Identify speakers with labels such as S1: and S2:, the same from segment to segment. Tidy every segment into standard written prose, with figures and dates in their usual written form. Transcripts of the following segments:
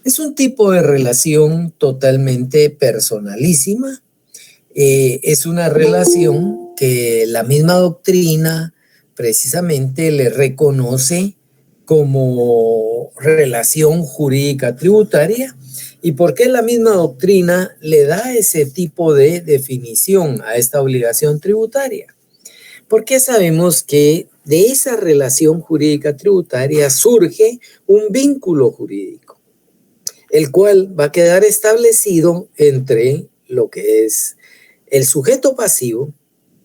S1: Es un tipo de relación totalmente personalísima. Es una relación que la misma doctrina precisamente le reconoce como relación jurídica tributaria. ¿Y por qué la misma doctrina le da ese tipo de definición a esta obligación tributaria? Porque sabemos que de esa relación jurídica tributaria surge un vínculo jurídico, el cual va a quedar establecido entre lo que es el sujeto pasivo,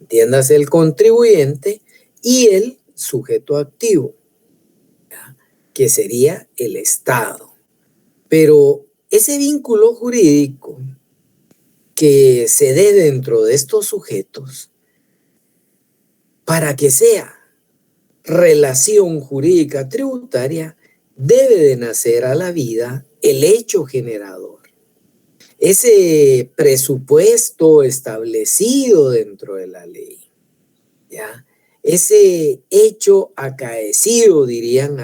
S1: entiéndase el contribuyente, y el sujeto activo, ¿ya?, que sería el Estado. Pero ese vínculo jurídico que se dé dentro de estos sujetos, para que sea relación jurídica tributaria, debe de nacer a la vida el hecho generador. Ese presupuesto establecido dentro de la ley, ¿ya? Ese hecho acaecido, dirían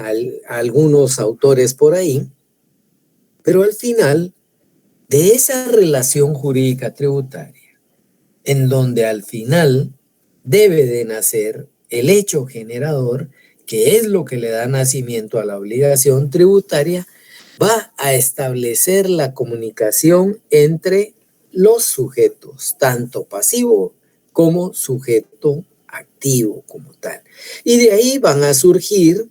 S1: algunos autores por ahí, pero al final de esa relación jurídica tributaria, en donde al final debe de nacer el hecho generador, que es lo que le da nacimiento a la obligación tributaria, va a establecer la comunicación entre los sujetos, tanto pasivo como sujeto activo como tal. Y de ahí van a surgir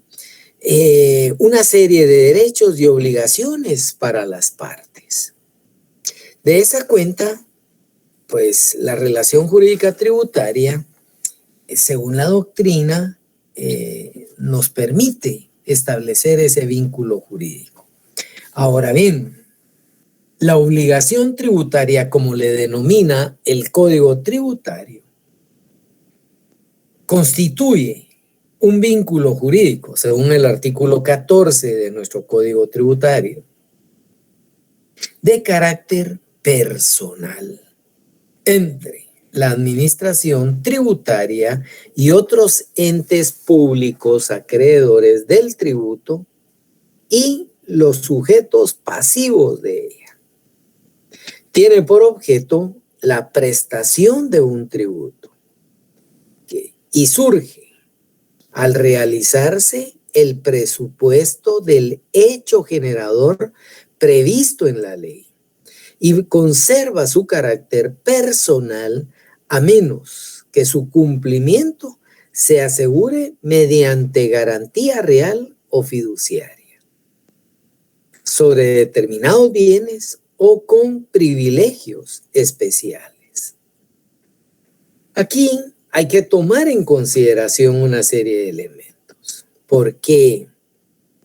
S1: una serie de derechos y obligaciones para las partes. De esa cuenta, pues la relación jurídica tributaria, según la doctrina, nos permite establecer ese vínculo jurídico. Ahora bien, la obligación tributaria, como le denomina el Código Tributario, constituye un vínculo jurídico, según el artículo 14 de nuestro Código Tributario, de carácter personal entre la administración tributaria y otros entes públicos acreedores del tributo y los sujetos pasivos de ella. Tiene por objeto la prestación de un tributo y surge al realizarse el presupuesto del hecho generador previsto en la ley y conserva su carácter personal a menos que su cumplimiento se asegure mediante garantía real o fiduciaria sobre determinados bienes o con privilegios especiales. Aquí hay que tomar en consideración una serie de elementos. ¿Por qué?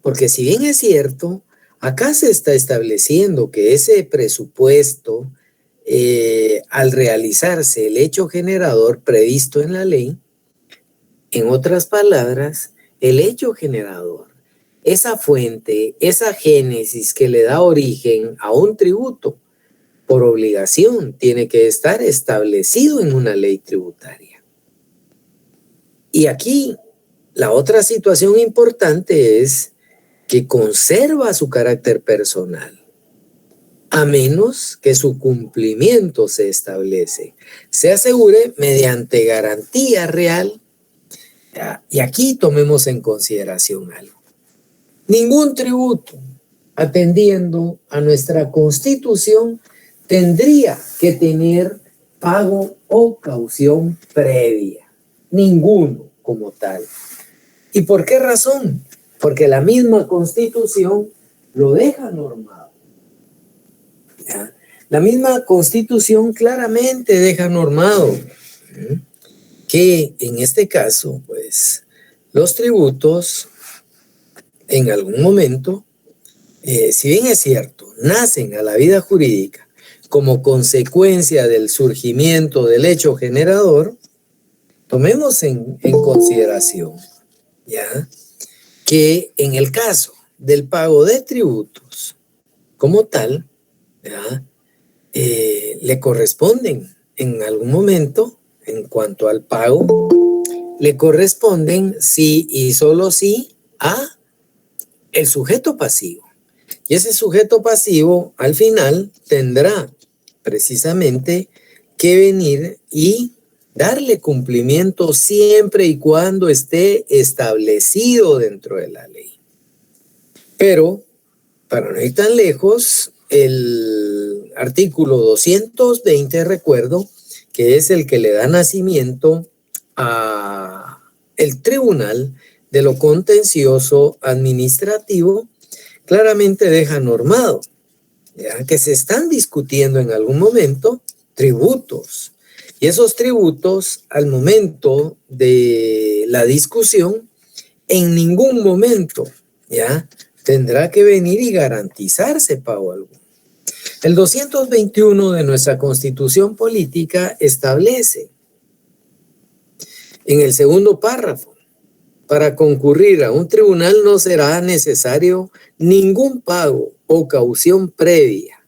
S1: Porque si bien es cierto, acá se está estableciendo que ese presupuesto, al realizarse el hecho generador previsto en la ley, en otras palabras, el hecho generador, esa fuente, esa génesis que le da origen a un tributo, por obligación tiene que estar establecido en una ley tributaria. Y aquí la otra situación importante es que conserva su carácter personal, a menos que su cumplimiento se asegure mediante garantía real. Y aquí tomemos en consideración algo. Ningún tributo, atendiendo a nuestra Constitución, tendría que tener pago o caución previa. Ninguno como tal. ¿Y por qué razón? Porque la misma Constitución lo deja normado. ¿Ya? La misma Constitución claramente deja normado que en este caso, pues, los tributos en algún momento, si bien es cierto, nacen a la vida jurídica como consecuencia del surgimiento del hecho generador, tomemos en consideración, ¿ya?, que en el caso del pago de tributos como tal, ¿ya?, le corresponden en algún momento, en cuanto al pago, le corresponden sí y solo sí a el sujeto pasivo. Y ese sujeto pasivo al final tendrá precisamente que venir y darle cumplimiento siempre y cuando esté establecido dentro de la ley. Pero, para no ir tan lejos, el artículo 220, recuerdo, que es el que le da nacimiento a el Tribunal de lo Contencioso Administrativo, claramente deja normado, ¿ya?, que se están discutiendo en algún momento tributos. Y esos tributos, al momento de la discusión, en ningún momento, ¿ya?, tendrá que venir y garantizarse pago alguno. El 221 de nuestra Constitución Política establece en el segundo párrafo: para concurrir a un tribunal no será necesario ningún pago o caución previa.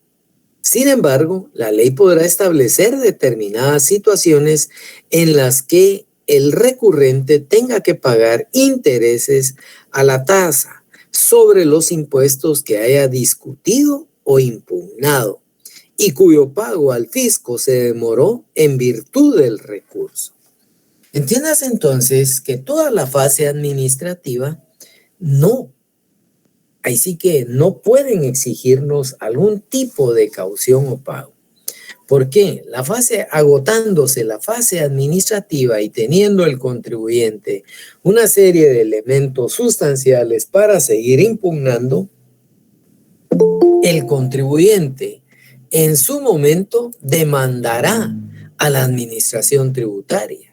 S1: Sin embargo, la ley podrá establecer determinadas situaciones en las que el recurrente tenga que pagar intereses a la tasa sobre los impuestos que haya discutido o impugnado y cuyo pago al fisco se demoró en virtud del recurso. Entiendas entonces que toda la fase administrativa ahí sí que no pueden exigirnos algún tipo de caución o pago. ¿Por qué? Agotándose la fase administrativa y teniendo el contribuyente una serie de elementos sustanciales para seguir impugnando, el contribuyente en su momento demandará a la administración tributaria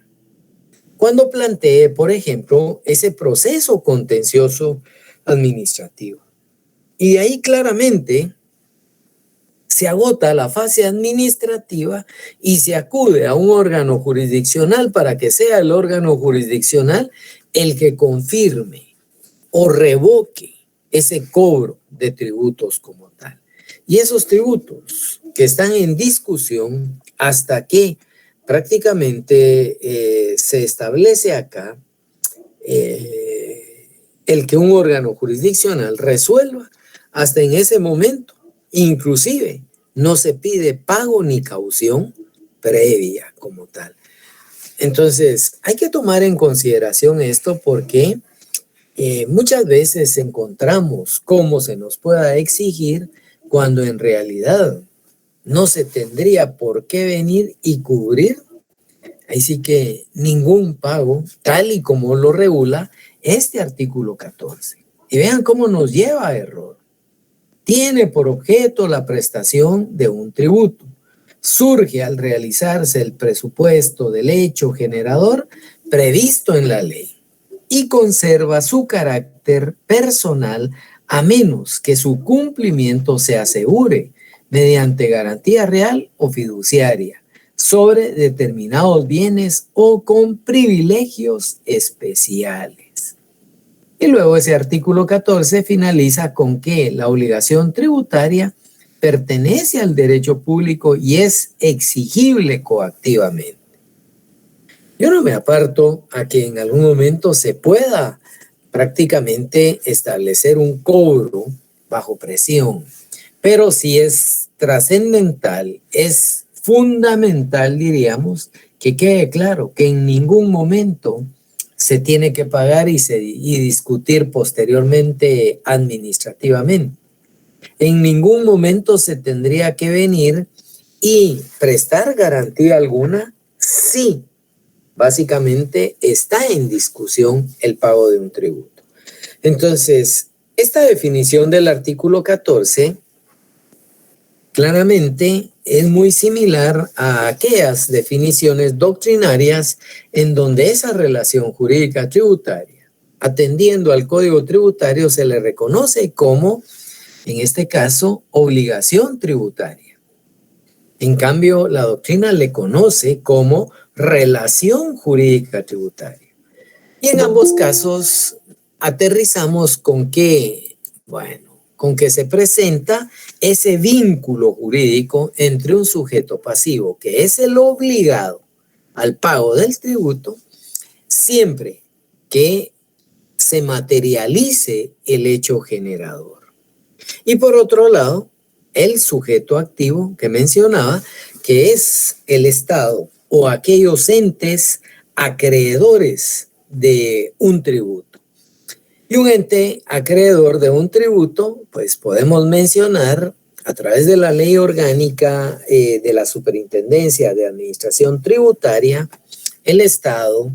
S1: cuando plantee, por ejemplo, ese proceso contencioso administrativo. Y ahí claramente se agota la fase administrativa y se acude a un órgano jurisdiccional para que sea el órgano jurisdiccional el que confirme o revoque ese cobro de tributos como tal. Y esos tributos que están en discusión hasta que prácticamente se establece acá el que un órgano jurisdiccional resuelva, hasta en ese momento, inclusive, no se pide pago ni caución previa como tal. Entonces, hay que tomar en consideración esto porque muchas veces encontramos cómo se nos pueda exigir cuando en realidad no se tendría por qué venir y cubrir, ahí sí que ningún pago, tal y como lo regula este artículo 14. Y vean cómo nos lleva a error. Tiene por objeto la prestación de un tributo. Surge al realizarse el presupuesto del hecho generador previsto en la ley y conserva su carácter personal a menos que su cumplimiento se asegure mediante garantía real o fiduciaria sobre determinados bienes o con privilegios especiales. Y luego ese artículo 14 finaliza con que la obligación tributaria pertenece al derecho público y es exigible coactivamente. Yo no me aparto a que en algún momento se pueda prácticamente establecer un cobro bajo presión, pero sí es trascendental, es fundamental, diríamos, que quede claro que en ningún momento se tiene que pagar y discutir posteriormente administrativamente. En ningún momento se tendría que venir y prestar garantía alguna si básicamente está en discusión el pago de un tributo. Entonces, esta definición del artículo 14 claramente es muy similar a aquellas definiciones doctrinarias en donde esa relación jurídica tributaria, atendiendo al Código Tributario, se le reconoce como, en este caso, obligación tributaria. En cambio, la doctrina le conoce como relación jurídica tributaria. Y en ambos casos aterrizamos con que, con que se presenta ese vínculo jurídico entre un sujeto pasivo, que es el obligado al pago del tributo, siempre que se materialice el hecho generador. Y por otro lado, el sujeto activo que mencionaba, que es el Estado o aquellos entes acreedores de un tributo. Y un ente acreedor de un tributo, pues podemos mencionar a través de la ley orgánica de la Superintendencia de Administración Tributaria, el Estado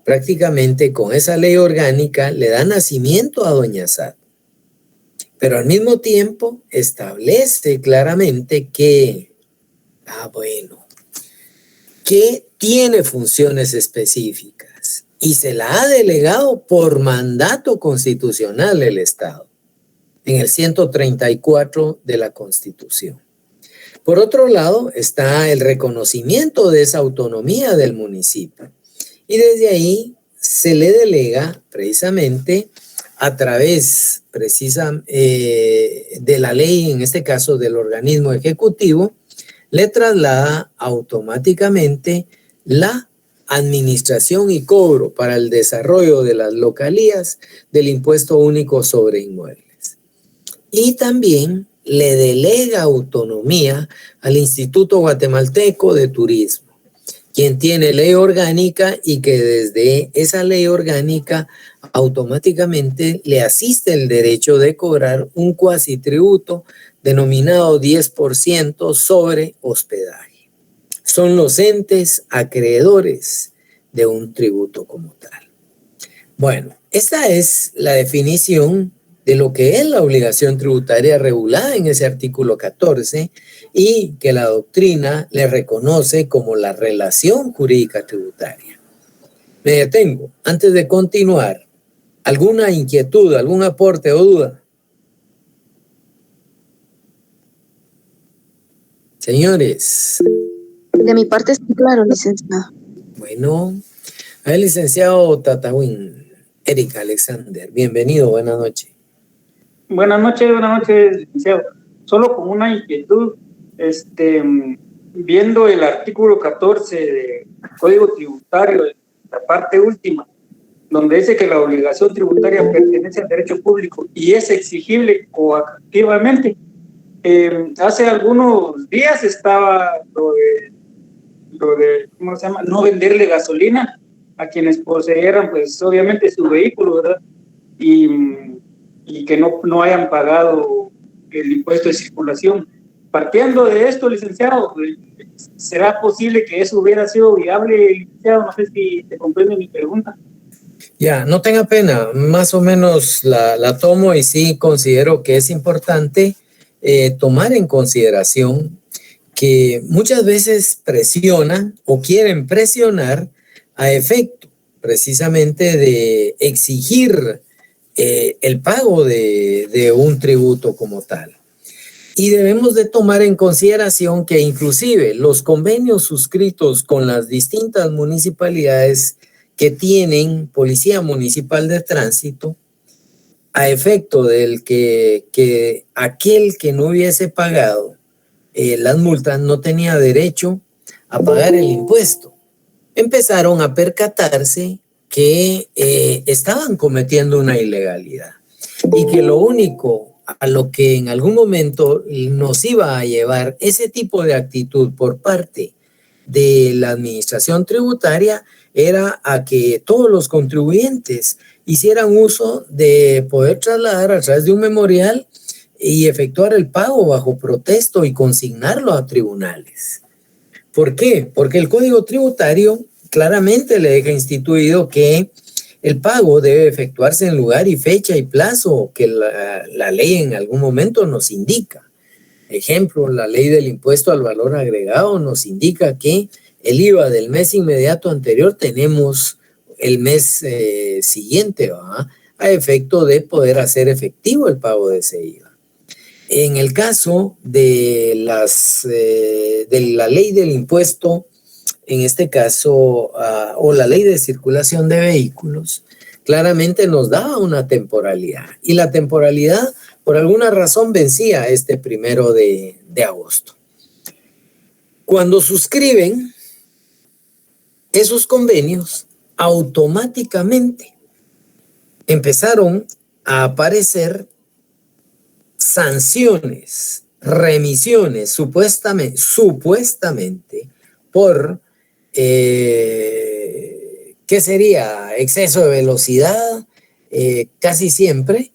S1: prácticamente con esa ley orgánica le da nacimiento a Doña SAT. Pero al mismo tiempo establece claramente que, que tiene funciones específicas y se la ha delegado por mandato constitucional el Estado, en el 134 de la Constitución. Por otro lado, está el reconocimiento de esa autonomía del municipio. Y desde ahí se le delega precisamente a través de la ley, en este caso del organismo ejecutivo, le traslada automáticamente la administración y cobro para el desarrollo de las localías del impuesto único sobre inmuebles. Y también le delega autonomía al Instituto Guatemalteco de Turismo, quien tiene ley orgánica y que desde esa ley orgánica automáticamente le asiste el derecho de cobrar un cuasitributo denominado 10% sobre hospedaje. Son los entes acreedores de un tributo como tal. Bueno, esta es la definición de lo que es la obligación tributaria regulada en ese artículo 14 y que la doctrina le reconoce como la relación jurídica tributaria. Me detengo. Antes de continuar, ¿alguna inquietud, algún aporte o duda? Señores.
S2: De mi parte está claro, licenciado.
S1: Bueno, al licenciado Tatawin, Eric Alexander, bienvenido, buenas noches.
S3: Buenas noches, licenciado. Solo con una inquietud, viendo el artículo 14 del Código Tributario, la parte última, donde dice que la obligación tributaria pertenece al derecho público y es exigible coactivamente. Hace algunos días estaba lo de, ¿cómo se llama? No venderle gasolina a quienes poseyeran, pues, obviamente su vehículo, ¿verdad? Y que no hayan pagado el impuesto de circulación. Partiendo de esto, licenciado, ¿será posible que eso hubiera sido viable, licenciado? No sé si te comprende mi pregunta.
S1: Ya, no tenga pena, más o menos la tomo y sí considero que es importante tomar en consideración que muchas veces presionan o quieren presionar a efecto precisamente de exigir el pago de un tributo como tal. Y debemos de tomar en consideración que inclusive los convenios suscritos con las distintas municipalidades que tienen Policía Municipal de Tránsito, a efecto del que aquel que no hubiese pagado las multas no tenía derecho a pagar el impuesto, empezaron a percatarse que estaban cometiendo una ilegalidad y que lo único a lo que en algún momento nos iba a llevar ese tipo de actitud por parte de la administración tributaria era a que todos los contribuyentes hicieran uso de poder trasladar a través de un memorial y efectuar el pago bajo protesto y consignarlo a tribunales. ¿Por qué? Porque el Código Tributario claramente le deja instituido que el pago debe efectuarse en lugar y fecha y plazo que la ley en algún momento nos indica. Ejemplo, la ley del impuesto al valor agregado nos indica que el IVA del mes inmediato anterior tenemos el mes siguiente, ¿verdad? A efecto de poder hacer efectivo el pago de ese IVA. En el caso de la ley del impuesto, en este caso, o la ley de circulación de vehículos, claramente nos daba una temporalidad. Y la temporalidad, por alguna razón, vencía este 1 de agosto. Cuando suscriben esos convenios, automáticamente empezaron a aparecer sanciones, remisiones, supuestamente por, ¿qué sería? Exceso de velocidad, casi siempre,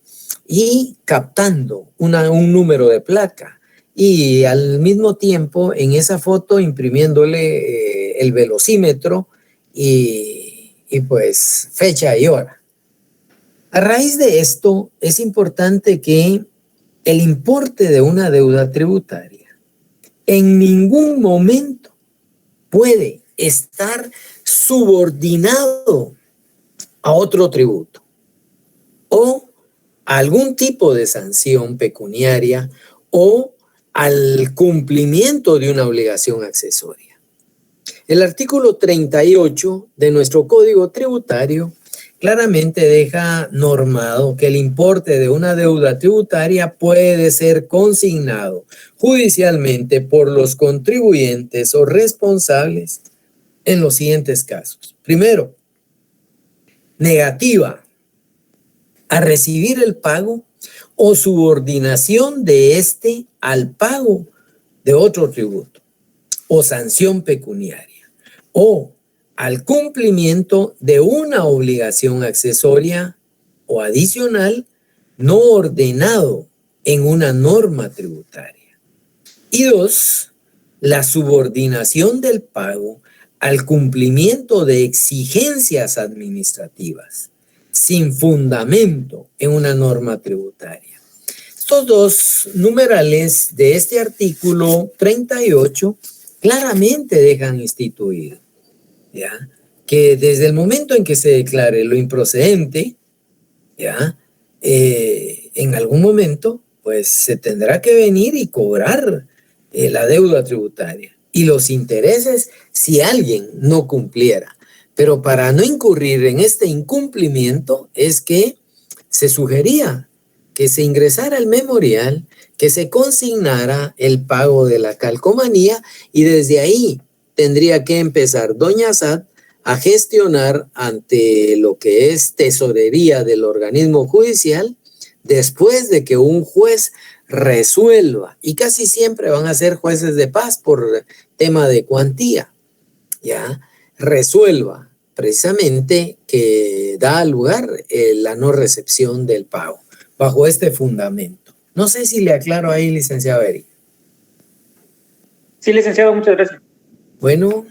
S1: y captando un número de placa. Y al mismo tiempo, en esa foto, imprimiéndole el velocímetro y pues fecha y hora. A raíz de esto, es importante que el importe de una deuda tributaria en ningún momento puede estar subordinado a otro tributo o a algún tipo de sanción pecuniaria o al cumplimiento de una obligación accesoria. El artículo 38 de nuestro Código Tributario claramente deja normado que el importe de una deuda tributaria puede ser consignado judicialmente por los contribuyentes o responsables en los siguientes casos. Primero, negativa a recibir el pago o subordinación de éste al pago de otro tributo o sanción pecuniaria o al cumplimiento de una obligación accesoria o adicional no ordenado en una norma tributaria. Y dos, la subordinación del pago al cumplimiento de exigencias administrativas sin fundamento en una norma tributaria. Estos dos numerales de este artículo 38 claramente dejan instituido, ¿ya?, que desde el momento en que se declare lo improcedente, ¿ya?, en algún momento pues se tendrá que venir y cobrar la deuda tributaria y los intereses si alguien no cumpliera. Pero para no incurrir en este incumplimiento es que se sugería que se ingresara el memorial, que se consignara el pago de la calcomanía y desde ahí tendría que empezar doña SAT a gestionar ante lo que es tesorería del organismo judicial después de que un juez resuelva, y casi siempre van a ser jueces de paz por tema de cuantía, ya, resuelva precisamente que da lugar la no recepción del pago bajo este fundamento. No sé si le aclaro ahí, licenciado Eric.
S3: Sí, licenciado, muchas gracias.
S1: Bueno,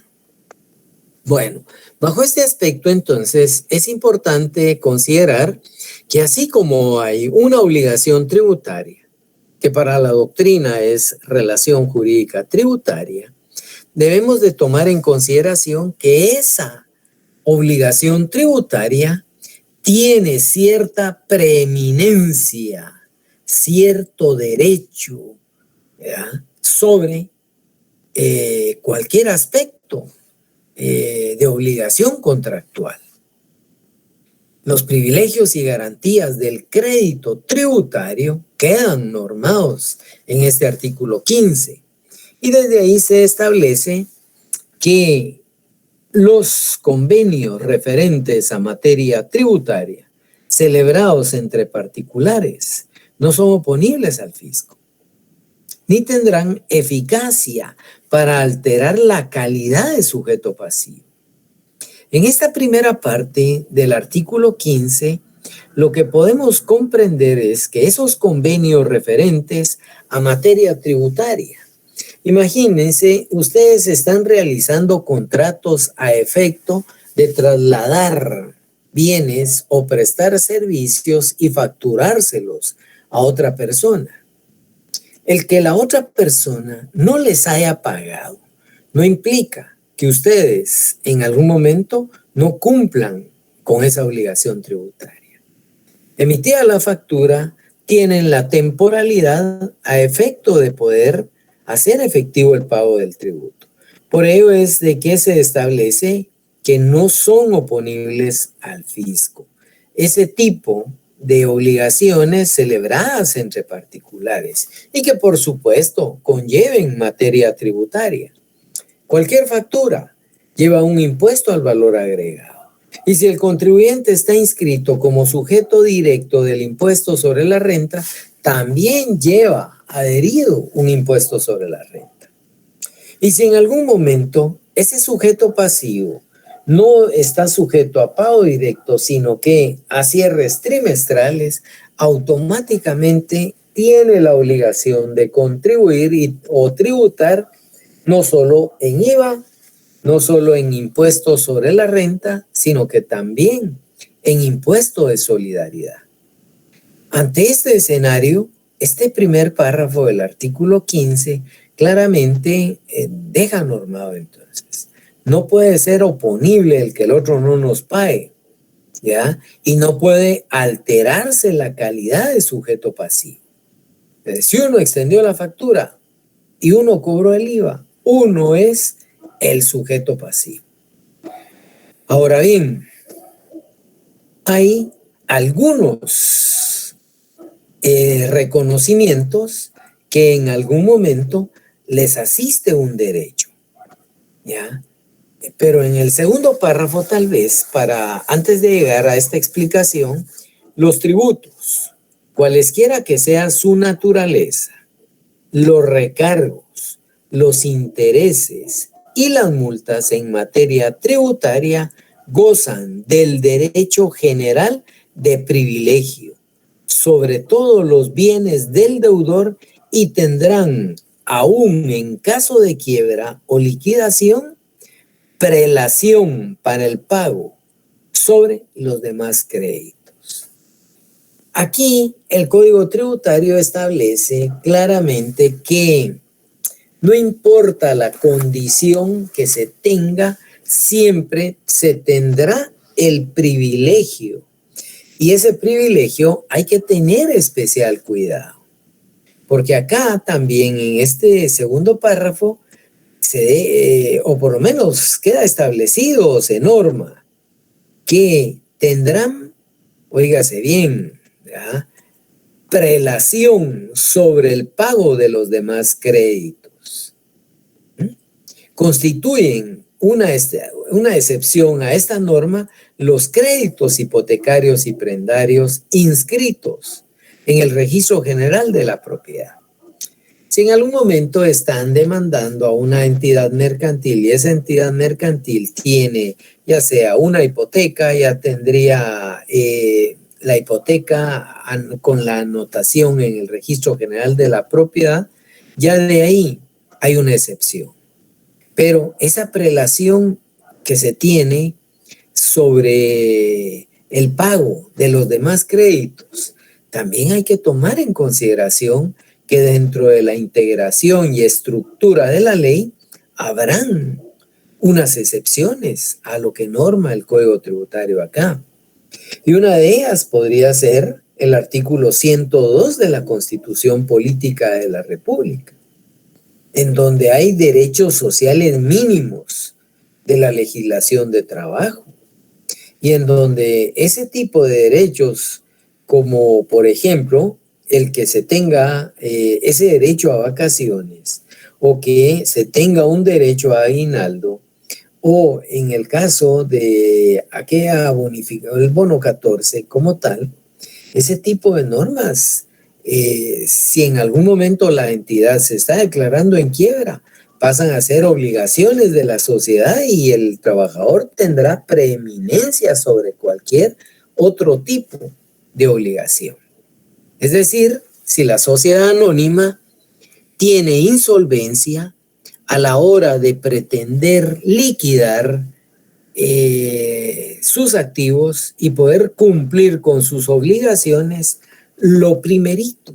S1: bajo este aspecto entonces es importante considerar que así como hay una obligación tributaria, que para la doctrina es relación jurídica tributaria, debemos de tomar en consideración que esa obligación tributaria tiene cierta preeminencia, cierto derecho, ¿verdad?, sobre cualquier aspecto de obligación contractual. Los privilegios y garantías del crédito tributario quedan normados en este artículo 15 y desde ahí se establece que los convenios referentes a materia tributaria celebrados entre particulares no son oponibles al fisco, ni tendrán eficacia para alterar la calidad de sujeto pasivo. En esta primera parte del artículo 15, lo que podemos comprender es que esos convenios referentes a materia tributaria, imagínense, ustedes están realizando contratos a efecto de trasladar bienes o prestar servicios y facturárselos a otra persona. El que la otra persona no les haya pagado no implica que ustedes en algún momento no cumplan con esa obligación tributaria. Emitida la factura, tienen la temporalidad a efecto de poder hacer efectivo el pago del tributo. Por ello es de que se establece que no son oponibles al fisco. Ese tipo de obligaciones celebradas entre particulares y que por supuesto conlleven materia tributaria. Cualquier factura lleva un impuesto al valor agregado. Y si el contribuyente está inscrito como sujeto directo del impuesto sobre la renta, también lleva adherido un impuesto sobre la renta. Y si en algún momento ese sujeto pasivo no está sujeto a pago directo, sino que a cierres trimestrales, automáticamente tiene la obligación de contribuir o tributar no solo en IVA, no solo en impuestos sobre la renta, sino que también en impuesto de solidaridad. Ante este escenario, este primer párrafo del artículo 15 claramente deja normado entonces. No puede ser oponible el que el otro no nos pague, ¿ya? Y no puede alterarse la calidad de sujeto pasivo. Si uno extendió la factura y uno cobró el IVA, uno es el sujeto pasivo. Ahora bien, hay algunos reconocimientos que en algún momento les asiste un derecho, ¿ya? Pero en el segundo párrafo, tal vez, antes de llegar a esta explicación, los tributos, cualesquiera que sea su naturaleza, los recargos, los intereses y las multas en materia tributaria gozan del derecho general de privilegio sobre todos los bienes del deudor y tendrán, aún en caso de quiebra o liquidación, prelación para el pago sobre los demás créditos. Aquí el Código Tributario establece claramente que no importa la condición que se tenga, siempre se tendrá el privilegio. Y ese privilegio hay que tener especial cuidado. Porque acá también en este segundo párrafo o por lo menos queda establecido o se norma que tendrán, óigase bien, ¿ya?, prelación sobre el pago de los demás créditos. Constituyen una excepción a esta norma los créditos hipotecarios y prendarios inscritos en el Registro General de la Propiedad. Si en algún momento están demandando a una entidad mercantil y esa entidad mercantil tiene ya sea una hipoteca, ya tendría la hipoteca con la anotación en el Registro General de la Propiedad, ya de ahí hay una excepción. Pero esa prelación que se tiene sobre el pago de los demás créditos, también hay que tomar en consideración que dentro de la integración y estructura de la ley habrán unas excepciones a lo que norma el Código Tributario acá. Y una de ellas podría ser el artículo 102 de la Constitución Política de la República, en donde hay derechos sociales mínimos de la legislación de trabajo y en donde ese tipo de derechos, como por ejemplo el que se tenga ese derecho a vacaciones o que se tenga un derecho a aguinaldo, o en el caso de aquella bonificación, el bono 14 como tal, ese tipo de normas, si en algún momento la entidad se está declarando en quiebra, pasan a ser obligaciones de la sociedad y el trabajador tendrá preeminencia sobre cualquier otro tipo de obligación. Es decir, si la sociedad anónima tiene insolvencia a la hora de pretender liquidar sus activos y poder cumplir con sus obligaciones, lo primerito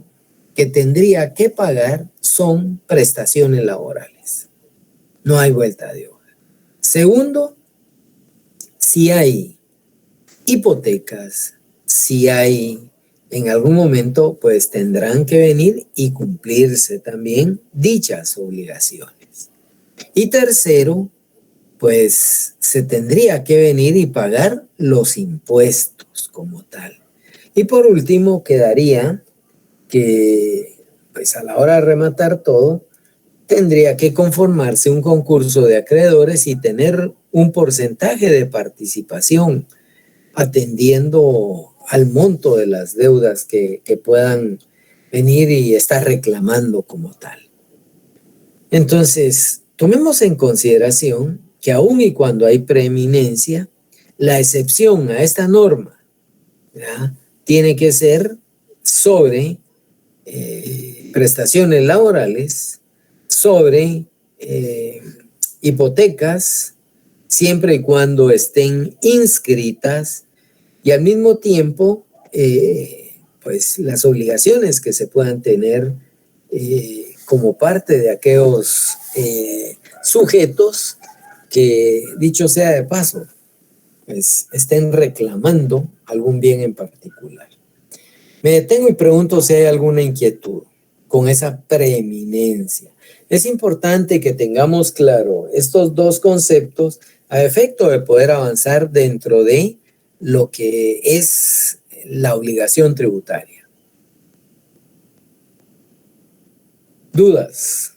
S1: que tendría que pagar son prestaciones laborales. No hay vuelta de hoja. Segundo, si hay hipotecas, si hay en algún momento, pues tendrán que venir y cumplirse también dichas obligaciones. Y tercero, pues se tendría que venir y pagar los impuestos como tal. Y por último, quedaría que, pues a la hora de rematar todo, tendría que conformarse un concurso de acreedores y tener un porcentaje de participación atendiendo al monto de las deudas que puedan venir y estar reclamando como tal. Entonces, tomemos en consideración que aun y cuando hay preeminencia, la excepción a esta norma, ¿ya?, tiene que ser sobre prestaciones laborales, sobre hipotecas, siempre y cuando estén inscritas, y al mismo tiempo, pues las obligaciones que se puedan tener como parte de aquellos sujetos que, dicho sea de paso, pues estén reclamando algún bien en particular. Me detengo y pregunto si hay alguna inquietud con esa preeminencia. Es importante que tengamos claro estos dos conceptos a efecto de poder avanzar dentro de lo que es la obligación tributaria. ¿Dudas?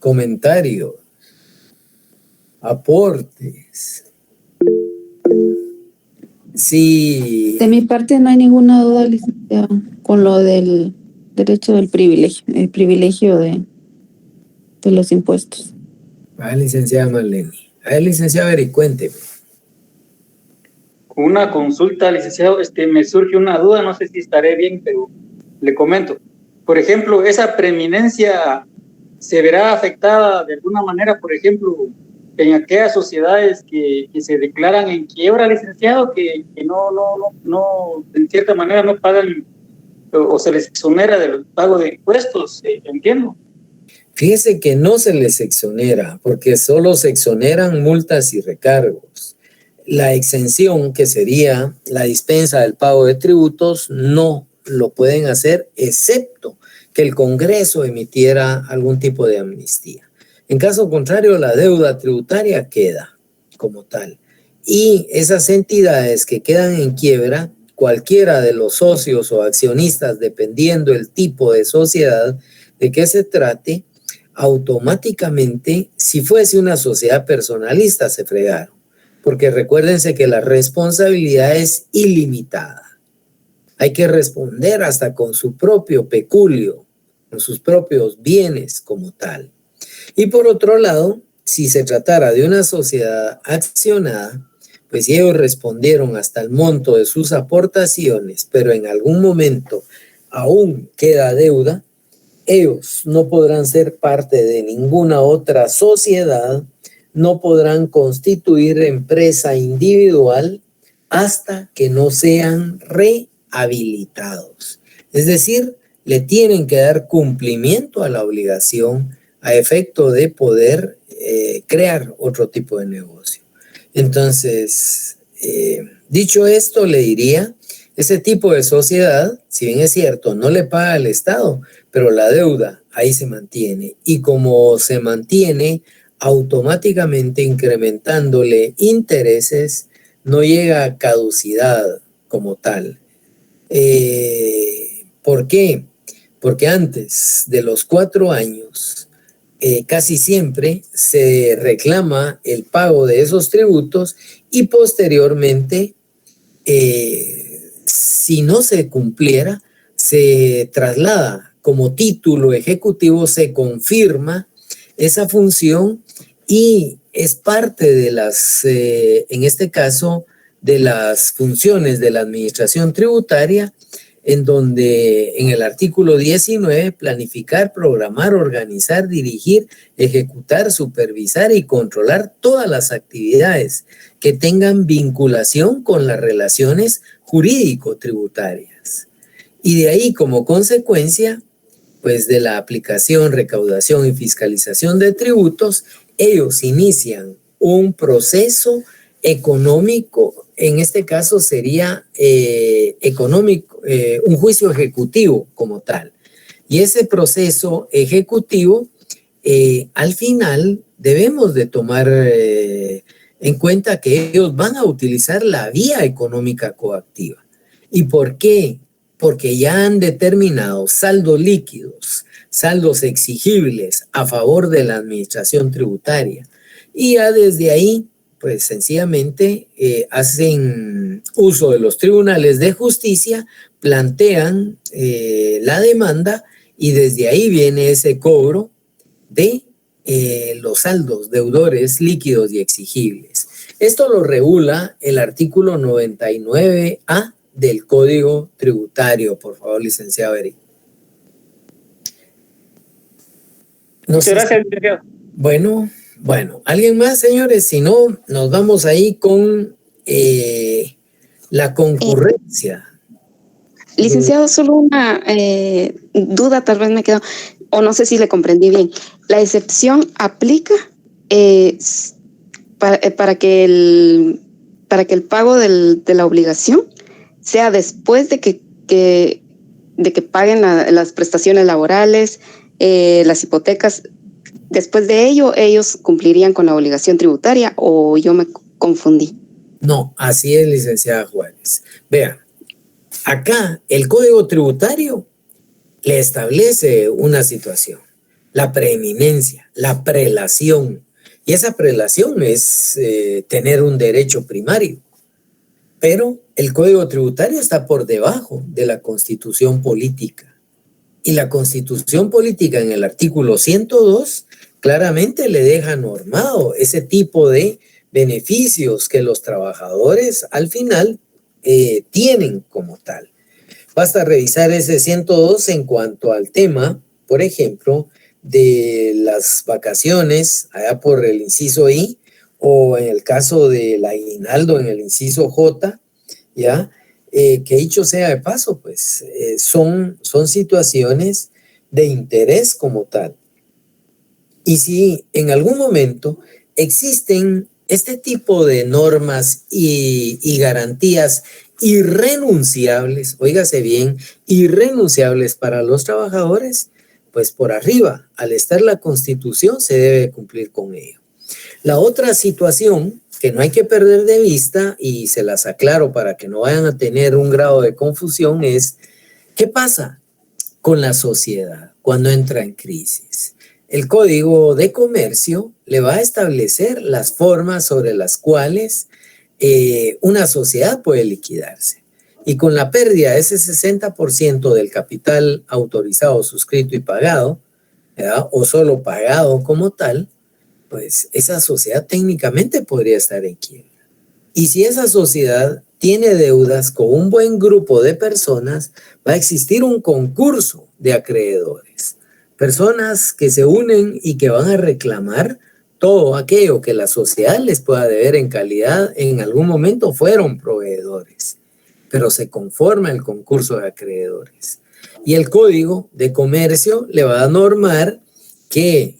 S1: ¿Comentarios? ¿Aportes? Sí.
S2: De mi parte no hay ninguna duda, licenciado, con lo del derecho del privilegio, el privilegio de los impuestos.
S1: Licenciada Marlene. Licenciado Eric, cuénteme.
S3: Una consulta, licenciado, me surge una duda, no sé si estaré bien, pero le comento. Por ejemplo, esa preeminencia se verá afectada de alguna manera, por ejemplo, en aquellas sociedades que se declaran en quiebra, licenciado, que no, en cierta manera no pagan o se les exonera del pago de impuestos, entiendo.
S1: Fíjese que no se les exonera, porque solo se exoneran multas y recargos. La exención, que sería la dispensa del pago de tributos, no lo pueden hacer, excepto que el Congreso emitiera algún tipo de amnistía. En caso contrario, la deuda tributaria queda como tal. Y esas entidades que quedan en quiebra, cualquiera de los socios o accionistas, dependiendo el tipo de sociedad de que se trate, automáticamente, si fuese una sociedad personalista, se fregaron. Porque recuérdense que la responsabilidad es ilimitada. Hay que responder hasta con su propio peculio, con sus propios bienes como tal. Y por otro lado, si se tratara de una sociedad accionada, pues si ellos respondieron hasta el monto de sus aportaciones, pero en algún momento aún queda deuda, ellos no podrán ser parte de ninguna otra sociedad, no podrán constituir empresa individual hasta que no sean rehabilitados. Es decir, le tienen que dar cumplimiento a la obligación a efecto de poder crear otro tipo de negocio. Entonces, dicho esto, le diría, ese tipo de sociedad, si bien es cierto, no le paga al Estado, pero la deuda ahí se mantiene. Y como se mantiene, automáticamente incrementándole intereses, no llega a caducidad como tal. ¿Por qué? Porque antes de los 4 años, casi siempre se reclama el pago de esos tributos y posteriormente, si no se cumpliera, se traslada como título ejecutivo, se confirma esa función y es parte de las, en este caso, de las funciones de la administración tributaria, en donde en el artículo 19, planificar, programar, organizar, dirigir, ejecutar, supervisar y controlar todas las actividades que tengan vinculación con las relaciones jurídico-tributarias. Y de ahí, como consecuencia, pues de la aplicación, recaudación y fiscalización de tributos, ellos inician un proceso económico, en este caso sería económico, un juicio ejecutivo como tal. Y ese proceso ejecutivo, al final debemos de tomar en cuenta que ellos van a utilizar la vía económica coactiva. ¿Y por qué? Porque ya han determinado saldos líquidos, saldos exigibles a favor de la administración tributaria. Y ya desde ahí, pues sencillamente hacen uso de los tribunales de justicia plantean la demanda y desde ahí viene ese cobro de los saldos, deudores líquidos y exigibles. Esto lo regula el artículo 99A del Código Tributario. Por favor, licenciado Eric.
S3: Muchas gracias, licenciado.
S1: Bueno, ¿alguien más, señores? Si no, nos vamos ahí con la concurrencia.
S2: Licenciado, solo una duda, tal vez me quedó, o no sé si le comprendí bien. ¿La excepción aplica para que el pago de la obligación sea después de que paguen las prestaciones laborales, las hipotecas? Después de ello, ellos cumplirían con la obligación tributaria, o yo me confundí?
S1: No, así es, licenciada Juárez. Vean, acá el Código Tributario le establece una situación, la preeminencia, la prelación. Y esa prelación es tener un derecho primario. Pero el Código Tributario está por debajo de la Constitución Política. Y la Constitución Política en el artículo 102 claramente le deja normado ese tipo de beneficios que los trabajadores al final tienen como tal. Basta revisar ese 102 en cuanto al tema, por ejemplo, de las vacaciones, allá por el inciso I, o en el caso del aguinaldo en el inciso J, ¿ya? Que dicho sea de paso, pues son situaciones de interés como tal. Y si en algún momento existen este tipo de normas y garantías irrenunciables, óigase bien, irrenunciables para los trabajadores, pues por arriba, al estar la Constitución, se debe cumplir con ello. La otra situación que no hay que perder de vista, y se las aclaro para que no vayan a tener un grado de confusión, es ¿qué pasa con la sociedad cuando entra en crisis? El Código de Comercio le va a establecer las formas sobre las cuales una sociedad puede liquidarse. Y con la pérdida de ese 60% del capital autorizado, suscrito y pagado, ¿verdad? O solo pagado como tal, pues esa sociedad técnicamente podría estar en quiebra. Y si esa sociedad tiene deudas con un buen grupo de personas, va a existir un concurso de acreedores. Personas que se unen y que van a reclamar todo aquello que la sociedad les pueda deber en calidad. En algún momento fueron proveedores, pero se conforma el concurso de acreedores. Y el Código de Comercio le va a normar que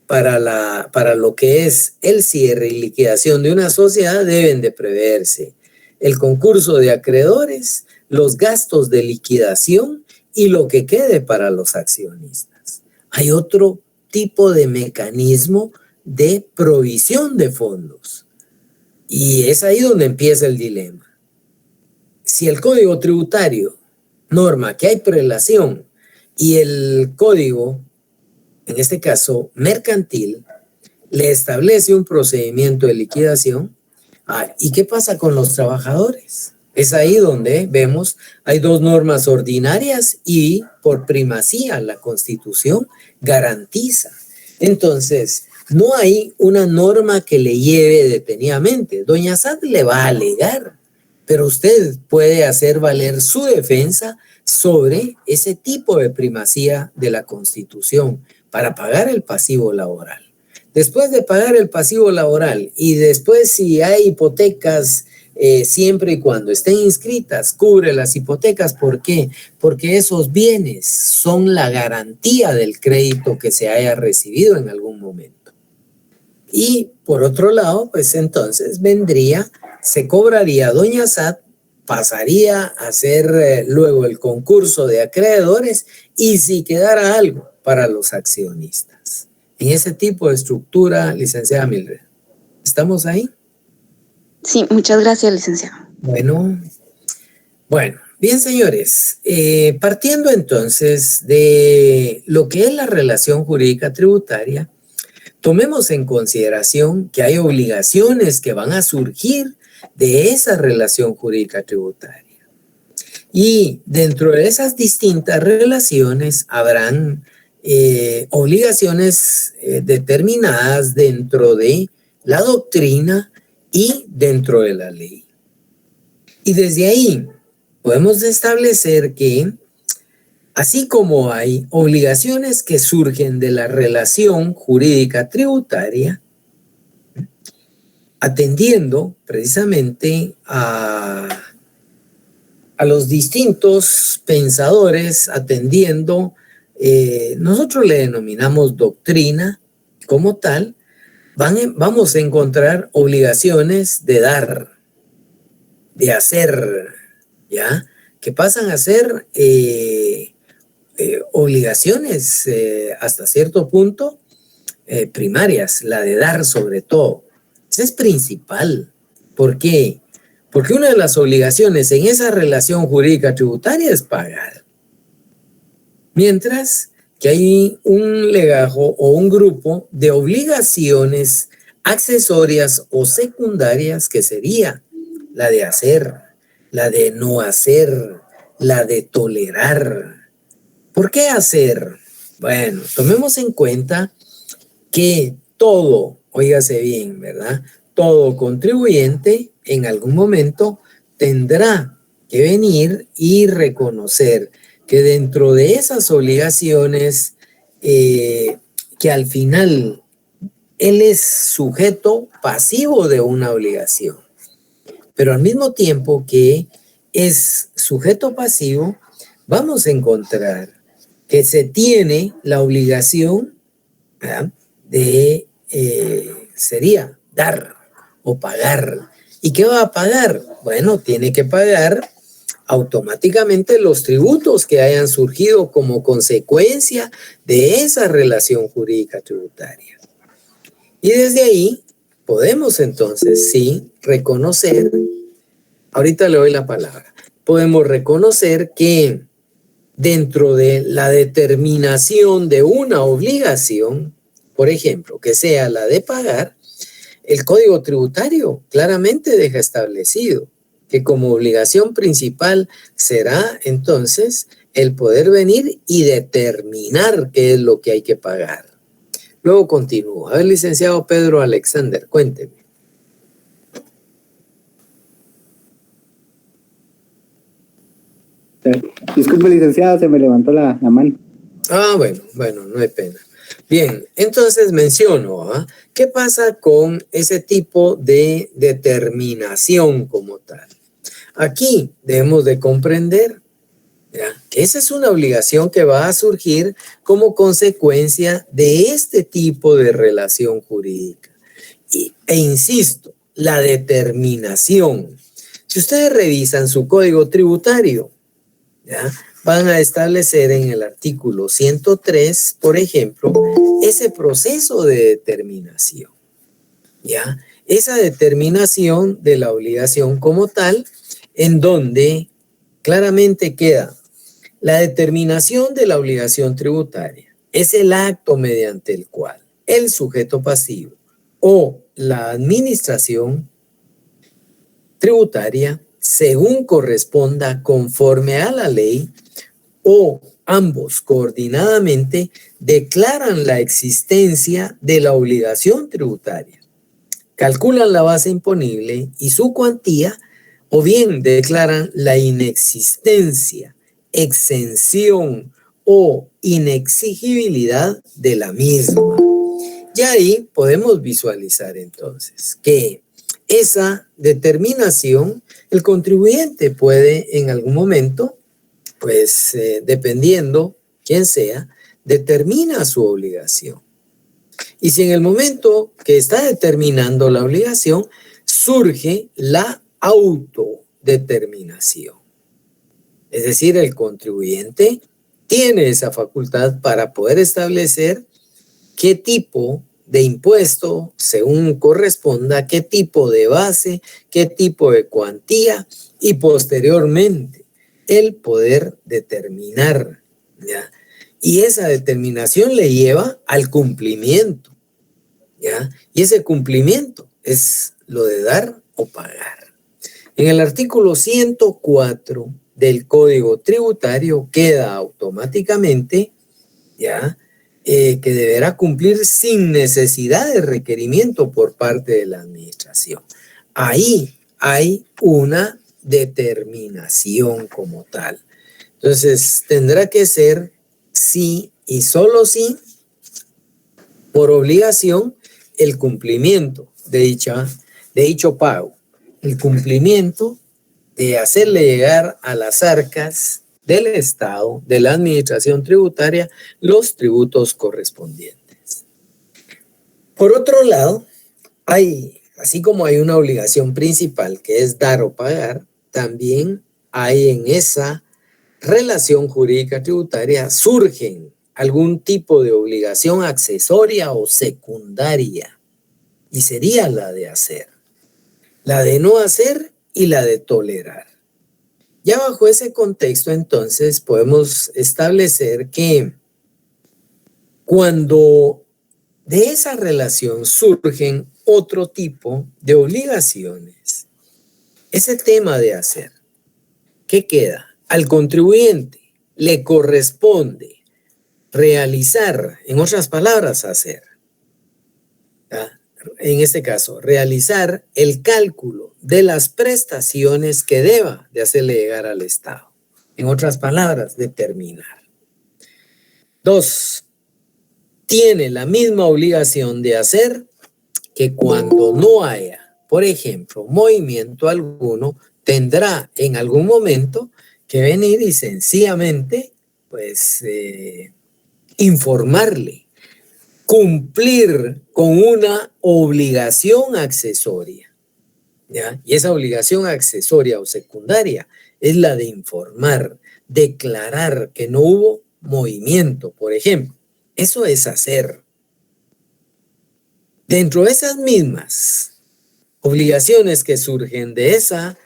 S1: para lo que es el cierre y liquidación de una sociedad deben de preverse el concurso de acreedores, los gastos de liquidación y lo que quede para los accionistas. Hay otro tipo de mecanismo de provisión de fondos y es ahí donde empieza el dilema. Si el Código Tributario norma que hay prelación y el Código, en este caso mercantil, le establece un procedimiento de liquidación, ¿y qué pasa con los trabajadores? Es ahí donde vemos, hay dos normas ordinarias y por primacía la Constitución garantiza. Entonces, no hay una norma que le lleve detenidamente. Doña Sad le va a alegar, pero usted puede hacer valer su defensa sobre ese tipo de primacía de la Constitución para pagar el pasivo laboral. Después de pagar el pasivo laboral y después si hay hipotecas, siempre y cuando estén inscritas, cubre las hipotecas. ¿Por qué? Porque esos bienes son la garantía del crédito que se haya recibido en algún momento. Y por otro lado, pues entonces se cobraría Doña Sad, pasaría a hacer luego el concurso de acreedores y si quedara algo para los accionistas. En ese tipo de estructura, licenciada Mildred. ¿Estamos ahí?
S2: Sí, muchas gracias, licenciado.
S1: Bueno, bien, señores, partiendo entonces de lo que es la relación jurídica tributaria, tomemos en consideración que hay obligaciones que van a surgir de esa relación jurídica tributaria. Y dentro de esas distintas relaciones habrán obligaciones determinadas dentro de la doctrina y dentro de la ley. Y desde ahí podemos establecer que así como hay obligaciones que surgen de la relación jurídica tributaria, atendiendo precisamente a los distintos pensadores, atendiendo, nosotros le denominamos doctrina como tal, vamos a encontrar obligaciones de dar, de hacer, ¿ya? Que pasan a ser obligaciones hasta cierto punto primarias, la de dar sobre todo. Esa es principal. ¿Por qué? Porque una de las obligaciones en esa relación jurídica tributaria es pagar. Mientras que hay un legajo o un grupo de obligaciones accesorias o secundarias que sería la de hacer, la de no hacer, la de tolerar. ¿Por qué hacer? Bueno, tomemos en cuenta que todo, óigase bien, ¿verdad? Todo contribuyente en algún momento tendrá que venir y reconocer que dentro de esas obligaciones que al final él es sujeto pasivo de una obligación, pero al mismo tiempo que es sujeto pasivo, vamos a encontrar que se tiene la obligación, ¿verdad?, de, sería dar o pagar. ¿Y qué va a pagar? Bueno, tiene que pagar automáticamente los tributos que hayan surgido como consecuencia de esa relación jurídica tributaria. Y desde ahí podemos entonces, sí, reconocer, ahorita le doy la palabra, podemos reconocer que dentro de la determinación de una obligación, por ejemplo, que sea la de pagar, el Código Tributario claramente deja establecido que como obligación principal será entonces el poder venir y determinar qué es lo que hay que pagar. Luego continúo. A ver, licenciado Pedro Alexander, cuénteme.
S4: Disculpe, licenciado, se me levantó la mano.
S1: Ah, bueno, no hay pena. Bien, entonces menciono, ¿eh? ¿Qué pasa con ese tipo de determinación como tal? Aquí debemos de comprender, ¿ya?, que esa es una obligación que va a surgir como consecuencia de este tipo de relación jurídica. E insisto, la determinación. Si ustedes revisan su código tributario, ¿ya?, van a establecer en el artículo 103, por ejemplo, ese proceso de determinación, ¿ya? Esa determinación de la obligación como tal, en donde claramente queda la determinación de la obligación tributaria. Es el acto mediante el cual el sujeto pasivo o la administración tributaria, según corresponda conforme a la ley, o ambos coordinadamente declaran la existencia de la obligación tributaria, calculan la base imponible y su cuantía, o bien declaran la inexistencia, exención o inexigibilidad de la misma. Y ahí podemos visualizar entonces que esa determinación el contribuyente puede en algún momento, pues dependiendo quién sea, determina su obligación. Y si en el momento que está determinando la obligación surge la autodeterminación, es decir, el contribuyente tiene esa facultad para poder establecer qué tipo de impuesto, según corresponda, qué tipo de base, qué tipo de cuantía y posteriormente el poder determinar, ¿ya? Y esa determinación le lleva al cumplimiento, ¿ya? Y ese cumplimiento es lo de dar o pagar. En el artículo 104 del Código Tributario queda automáticamente, ya, que deberá cumplir sin necesidad de requerimiento por parte de la administración. Ahí hay una determinación como tal. Entonces, tendrá que ser sí y solo sí, por obligación, el cumplimiento de dicho pago, el cumplimiento de hacerle llegar a las arcas del Estado, de la administración tributaria, los tributos correspondientes. Por otro lado, así como hay una obligación principal que es dar o pagar, también hay en esa relación jurídica tributaria surgen algún tipo de obligación accesoria o secundaria, y sería la de hacer, la de no hacer y la de tolerar. Ya bajo ese contexto, entonces, podemos establecer que cuando de esa relación surgen otro tipo de obligaciones, ese tema de hacer, ¿qué queda? Al contribuyente le corresponde realizar, en otras palabras, hacer. ¿Ya? En este caso, realizar el cálculo de las prestaciones que deba de hacerle llegar al Estado. En otras palabras, determinar. 2. Tiene la misma obligación de hacer que cuando no haya, por ejemplo, movimiento alguno, tendrá en algún momento que venir y sencillamente, pues, informarle, cumplir con una obligación accesoria, ¿ya? Y esa obligación accesoria o secundaria es la de informar, declarar que no hubo movimiento, por ejemplo. Eso es hacer. Dentro de esas mismas obligaciones que surgen de esa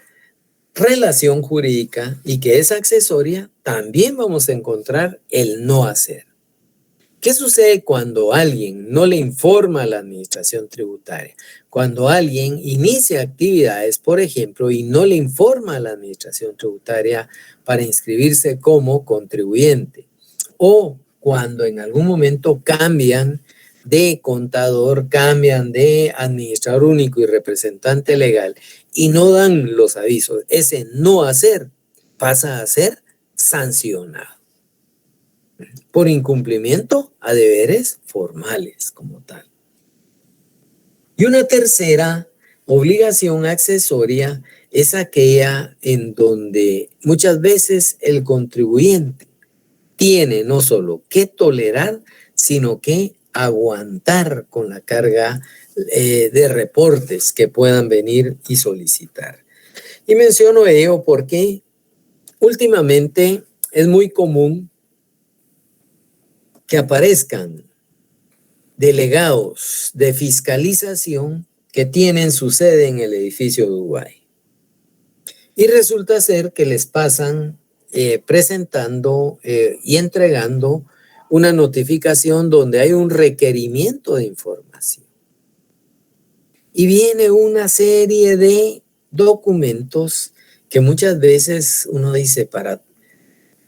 S1: relación jurídica y que es accesoria, también vamos a encontrar el no hacer. ¿Qué sucede cuando alguien no le informa a la administración tributaria? Cuando alguien inicia actividades, por ejemplo, y no le informa a la administración tributaria para inscribirse como contribuyente, o cuando en algún momento cambian de contador, cambian de administrador único y representante legal y no dan los avisos, ese no hacer pasa a ser sancionado por incumplimiento a deberes formales como tal. Y una tercera obligación accesoria es aquella en donde muchas veces el contribuyente tiene no solo que tolerar, sino que aguantar con la carga de reportes que puedan venir y solicitar. Y menciono ello porque últimamente es muy común que aparezcan delegados de fiscalización que tienen su sede en el edificio Dubái. Y resulta ser que les pasan presentando y entregando una notificación donde hay un requerimiento de información. Y viene una serie de documentos que muchas veces uno dice,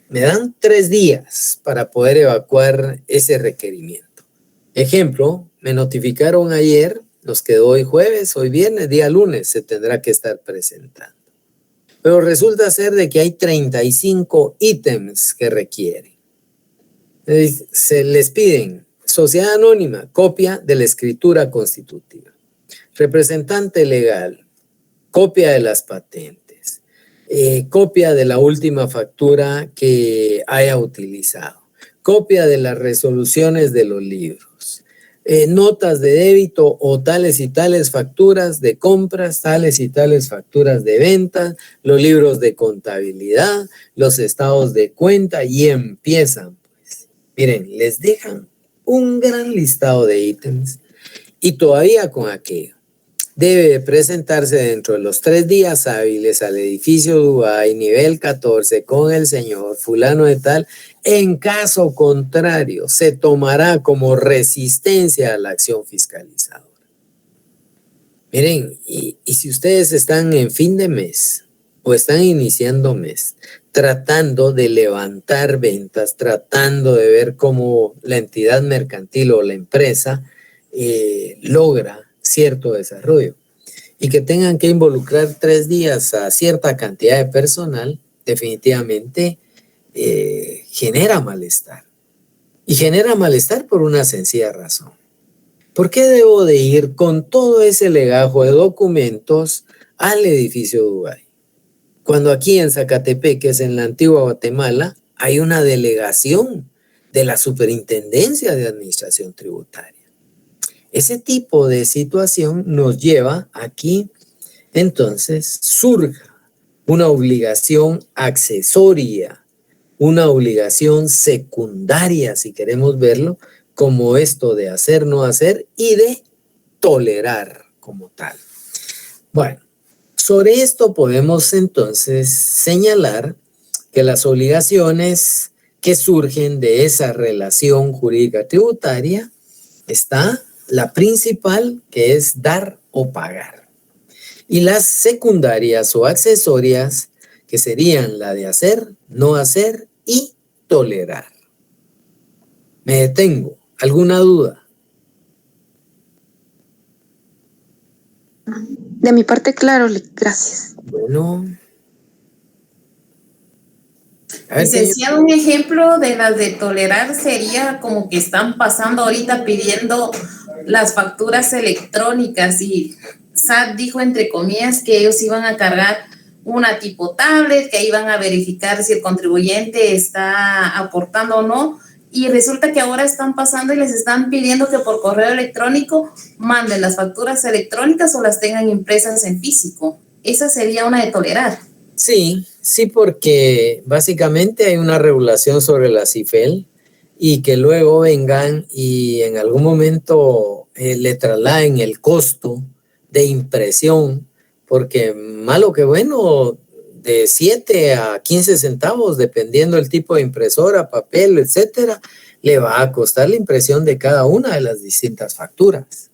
S1: me dan 3 días para poder evacuar ese requerimiento. Ejemplo, me notificaron ayer, nos quedó hoy jueves, hoy viernes, día lunes se tendrá que estar presentando. Pero resulta ser de que hay 35 ítems que requieren. Se les piden sociedad anónima, copia de la escritura constitutiva, representante legal, copia de las patentes, copia de la última factura que haya utilizado, copia de las resoluciones de los libros, notas de débito o tales y tales facturas de compras, tales y tales facturas de ventas, los libros de contabilidad, los estados de cuenta y empiezan. Pues, miren, les dejan un gran listado de ítems y todavía con aquello. Debe presentarse dentro de los 3 días hábiles al edificio Dubái, nivel 14, con el señor fulano de tal. En caso contrario, se tomará como resistencia a la acción fiscalizadora. Miren, y si ustedes están en fin de mes o están iniciando mes, tratando de levantar ventas, tratando de ver cómo la entidad mercantil o la empresa logra cierto desarrollo, y que tengan que involucrar 3 días a cierta cantidad de personal, definitivamente genera malestar. Y genera malestar por una sencilla razón. ¿Por qué debo de ir con todo ese legajo de documentos al edificio Dubái? Cuando aquí en Zacatepec, que es en la antigua Guatemala, hay una delegación de la Superintendencia de Administración Tributaria. Ese tipo de situación nos lleva aquí, entonces, surja una obligación accesoria, una obligación secundaria, si queremos verlo, como esto de hacer, no hacer y de tolerar como tal. Bueno, sobre esto podemos entonces señalar que las obligaciones que surgen de esa relación jurídica tributaria está la principal, que es dar o pagar, y las secundarias o accesorias, que serían la de hacer, no hacer y tolerar. Me detengo. ¿Alguna duda?
S2: De mi parte, claro, gracias.
S1: Bueno.
S5: Licenciado, un ejemplo de las de tolerar sería como que están pasando ahorita pidiendo las facturas electrónicas y SAT dijo entre comillas que ellos iban a cargar una tipo tablet, que iban a verificar si el contribuyente está aportando o no, y resulta que ahora están pasando y les están pidiendo que por correo electrónico manden las facturas electrónicas o las tengan impresas en físico. Esa sería una de tolerar.
S1: Sí, porque básicamente hay una regulación sobre la CIFEL y que luego vengan y en algún momento le trasladen el costo de impresión, porque malo que bueno, de 7 a 15 centavos, dependiendo del tipo de impresora, papel, etcétera, le va a costar la impresión de cada una de las distintas facturas.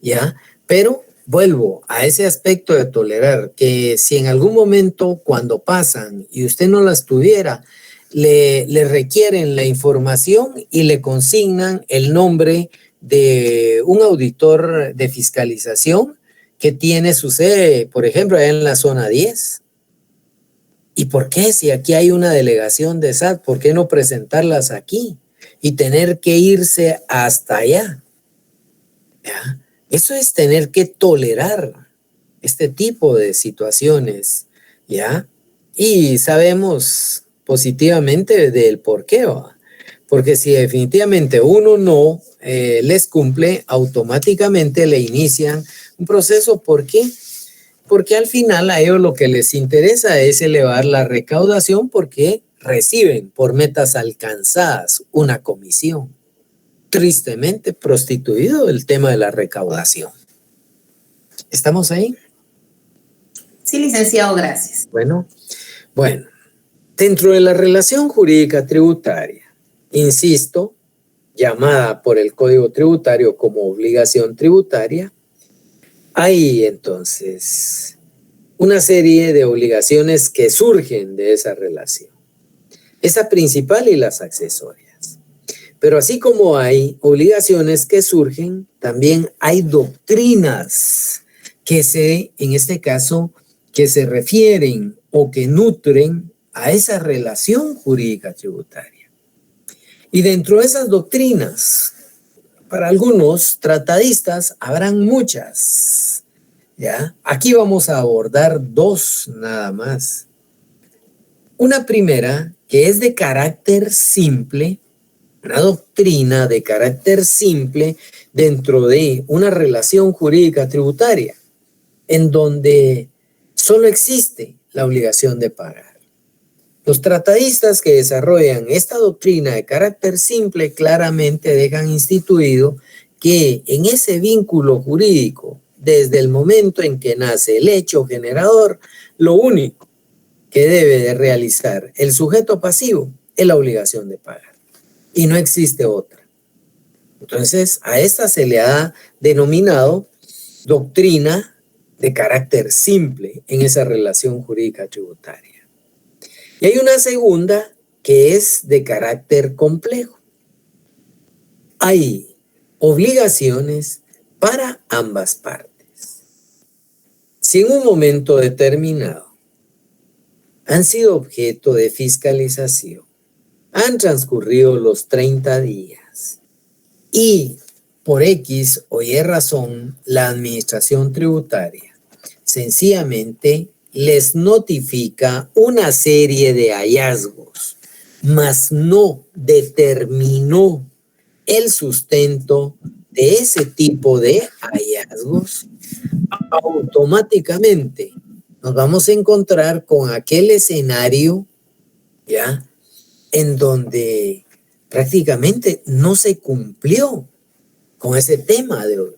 S1: ¿Ya? Pero vuelvo a ese aspecto de tolerar, que si en algún momento cuando pasan y usted no las tuviera, le requieren la información y le consignan el nombre de un auditor de fiscalización que tiene su sede, por ejemplo, allá en la zona 10. ¿Y por qué? Si aquí hay una delegación de SAT, ¿por qué no presentarlas aquí y tener que irse hasta allá? ¿Ya? Eso es tener que tolerar este tipo de situaciones, ¿ya? Y sabemos positivamente del por qué, ¿va? Porque si definitivamente uno no les cumple, automáticamente le inician un proceso. ¿Por qué? Porque al final a ellos lo que les interesa es elevar la recaudación, porque reciben por metas alcanzadas una comisión. Tristemente prostituido el tema de la recaudación. ¿Estamos ahí?
S5: Sí, licenciado, gracias.
S1: Bueno, dentro de la relación jurídica tributaria, insisto, llamada por el Código Tributario como obligación tributaria, hay entonces una serie de obligaciones que surgen de esa relación. Esa principal y las accesorias. Pero así como hay obligaciones que surgen, también hay doctrinas que en este caso, que se refieren o que nutren a esa relación jurídica tributaria. Y dentro de esas doctrinas, para algunos tratadistas habrán muchas, ¿ya? Aquí vamos a abordar 2 nada más. Una primera que es de carácter simple, una doctrina de carácter simple dentro de una relación jurídica tributaria, en donde solo existe la obligación de pagar. Los tratadistas que desarrollan esta doctrina de carácter simple claramente dejan instituido que en ese vínculo jurídico, desde el momento en que nace el hecho generador, lo único que debe de realizar el sujeto pasivo es la obligación de pagar. Y no existe otra. Entonces, a esta se le ha denominado doctrina de carácter simple en esa relación jurídica tributaria. Y hay una segunda que es de carácter complejo. Hay obligaciones para ambas partes. Si en un momento determinado han sido objeto de fiscalización, han transcurrido los 30 días y por X o Y razón la administración tributaria sencillamente les notifica una serie de hallazgos, mas no determinó el sustento de ese tipo de hallazgos, automáticamente nos vamos a encontrar con aquel escenario, ¿ya?, en donde prácticamente no se cumplió con ese tema de hoy.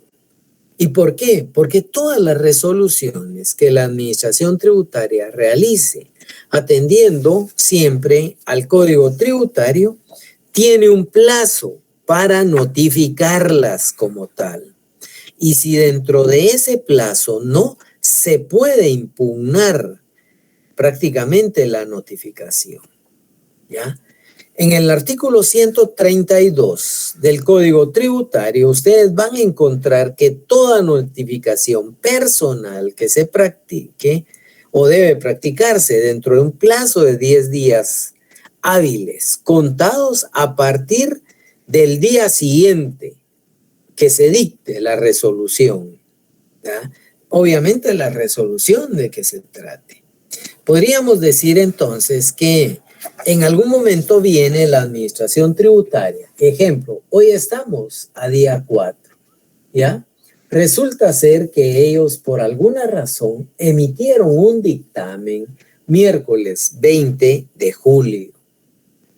S1: ¿Y por qué? Porque todas las resoluciones que la administración tributaria realice, atendiendo siempre al Código Tributario, tiene un plazo para notificarlas como tal. Y si dentro de ese plazo no se puede impugnar prácticamente la notificación, ¿ya? En el artículo 132 del Código Tributario, ustedes van a encontrar que toda notificación personal que se practique o debe practicarse dentro de un plazo de 10 días hábiles, contados a partir del día siguiente que se dicte la resolución, ¿ya? Obviamente la resolución de que se trate. Podríamos decir entonces que en algún momento viene la administración tributaria. Ejemplo, hoy estamos a día 4, ¿ya? Resulta ser que ellos por alguna razón emitieron un dictamen miércoles 20 de julio.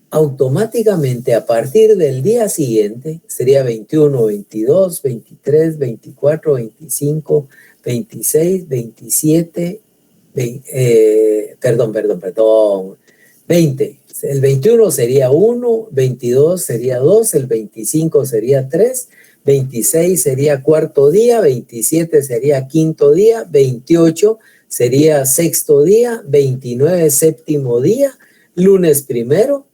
S1: Automáticamente a partir del día siguiente, sería 21, 22, 23, 24, 25, 26, 27, 20. El 21 sería 1, 22 sería 2, el 25 sería 3, 26 sería cuarto día, 27 sería quinto día, 28 sería sexto día, 29 séptimo día, lunes primero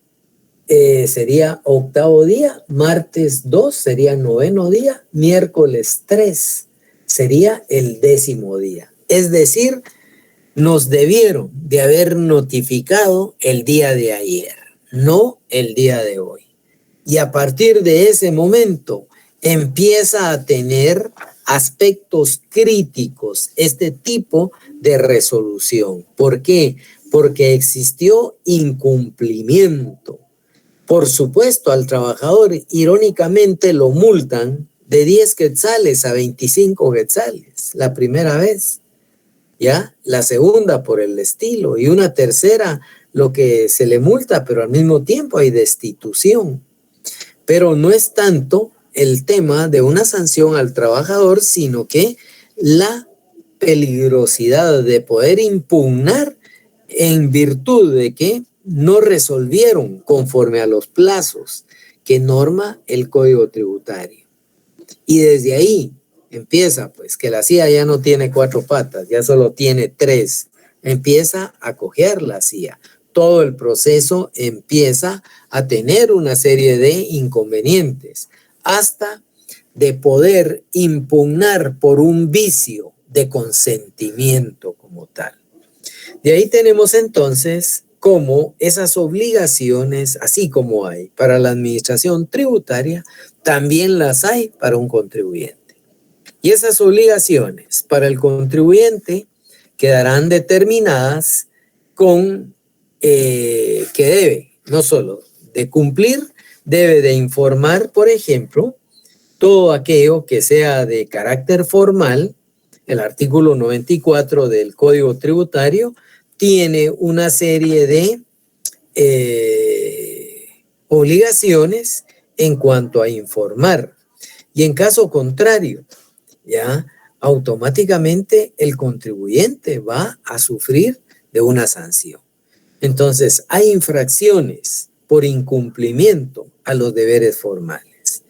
S1: sería octavo día, martes 2 sería noveno día, miércoles 3 sería el 10º día. Es decir, nos debieron de haber notificado el día de ayer, no el día de hoy. Y a partir de ese momento empieza a tener aspectos críticos este tipo de resolución. ¿Por qué? Porque existió incumplimiento. Por supuesto, al trabajador irónicamente lo multan de 10 quetzales a 25 quetzales la primera vez, ¿ya? La segunda por el estilo y una tercera lo que se le multa, pero al mismo tiempo hay destitución. Pero no es tanto el tema de una sanción al trabajador, sino que la peligrosidad de poder impugnar en virtud de que no resolvieron conforme a los plazos que norma el Código Tributario. Y desde ahí empieza pues que la CIA ya no tiene 4 patas, ya solo tiene 3. Empieza a cojear la CIA. Todo el proceso empieza a tener una serie de inconvenientes hasta de poder impugnar por un vicio de consentimiento como tal. De ahí tenemos entonces cómo esas obligaciones, así como hay para la administración tributaria, también las hay para un contribuyente. Y esas obligaciones para el contribuyente quedarán determinadas con que debe, no solo de cumplir, debe de informar, por ejemplo, todo aquello que sea de carácter formal. El artículo 94 del Código Tributario tiene una serie de obligaciones en cuanto a informar. Y en caso contrario, ya automáticamente el contribuyente va a sufrir de una sanción. Entonces, hay infracciones por incumplimiento a los deberes formales.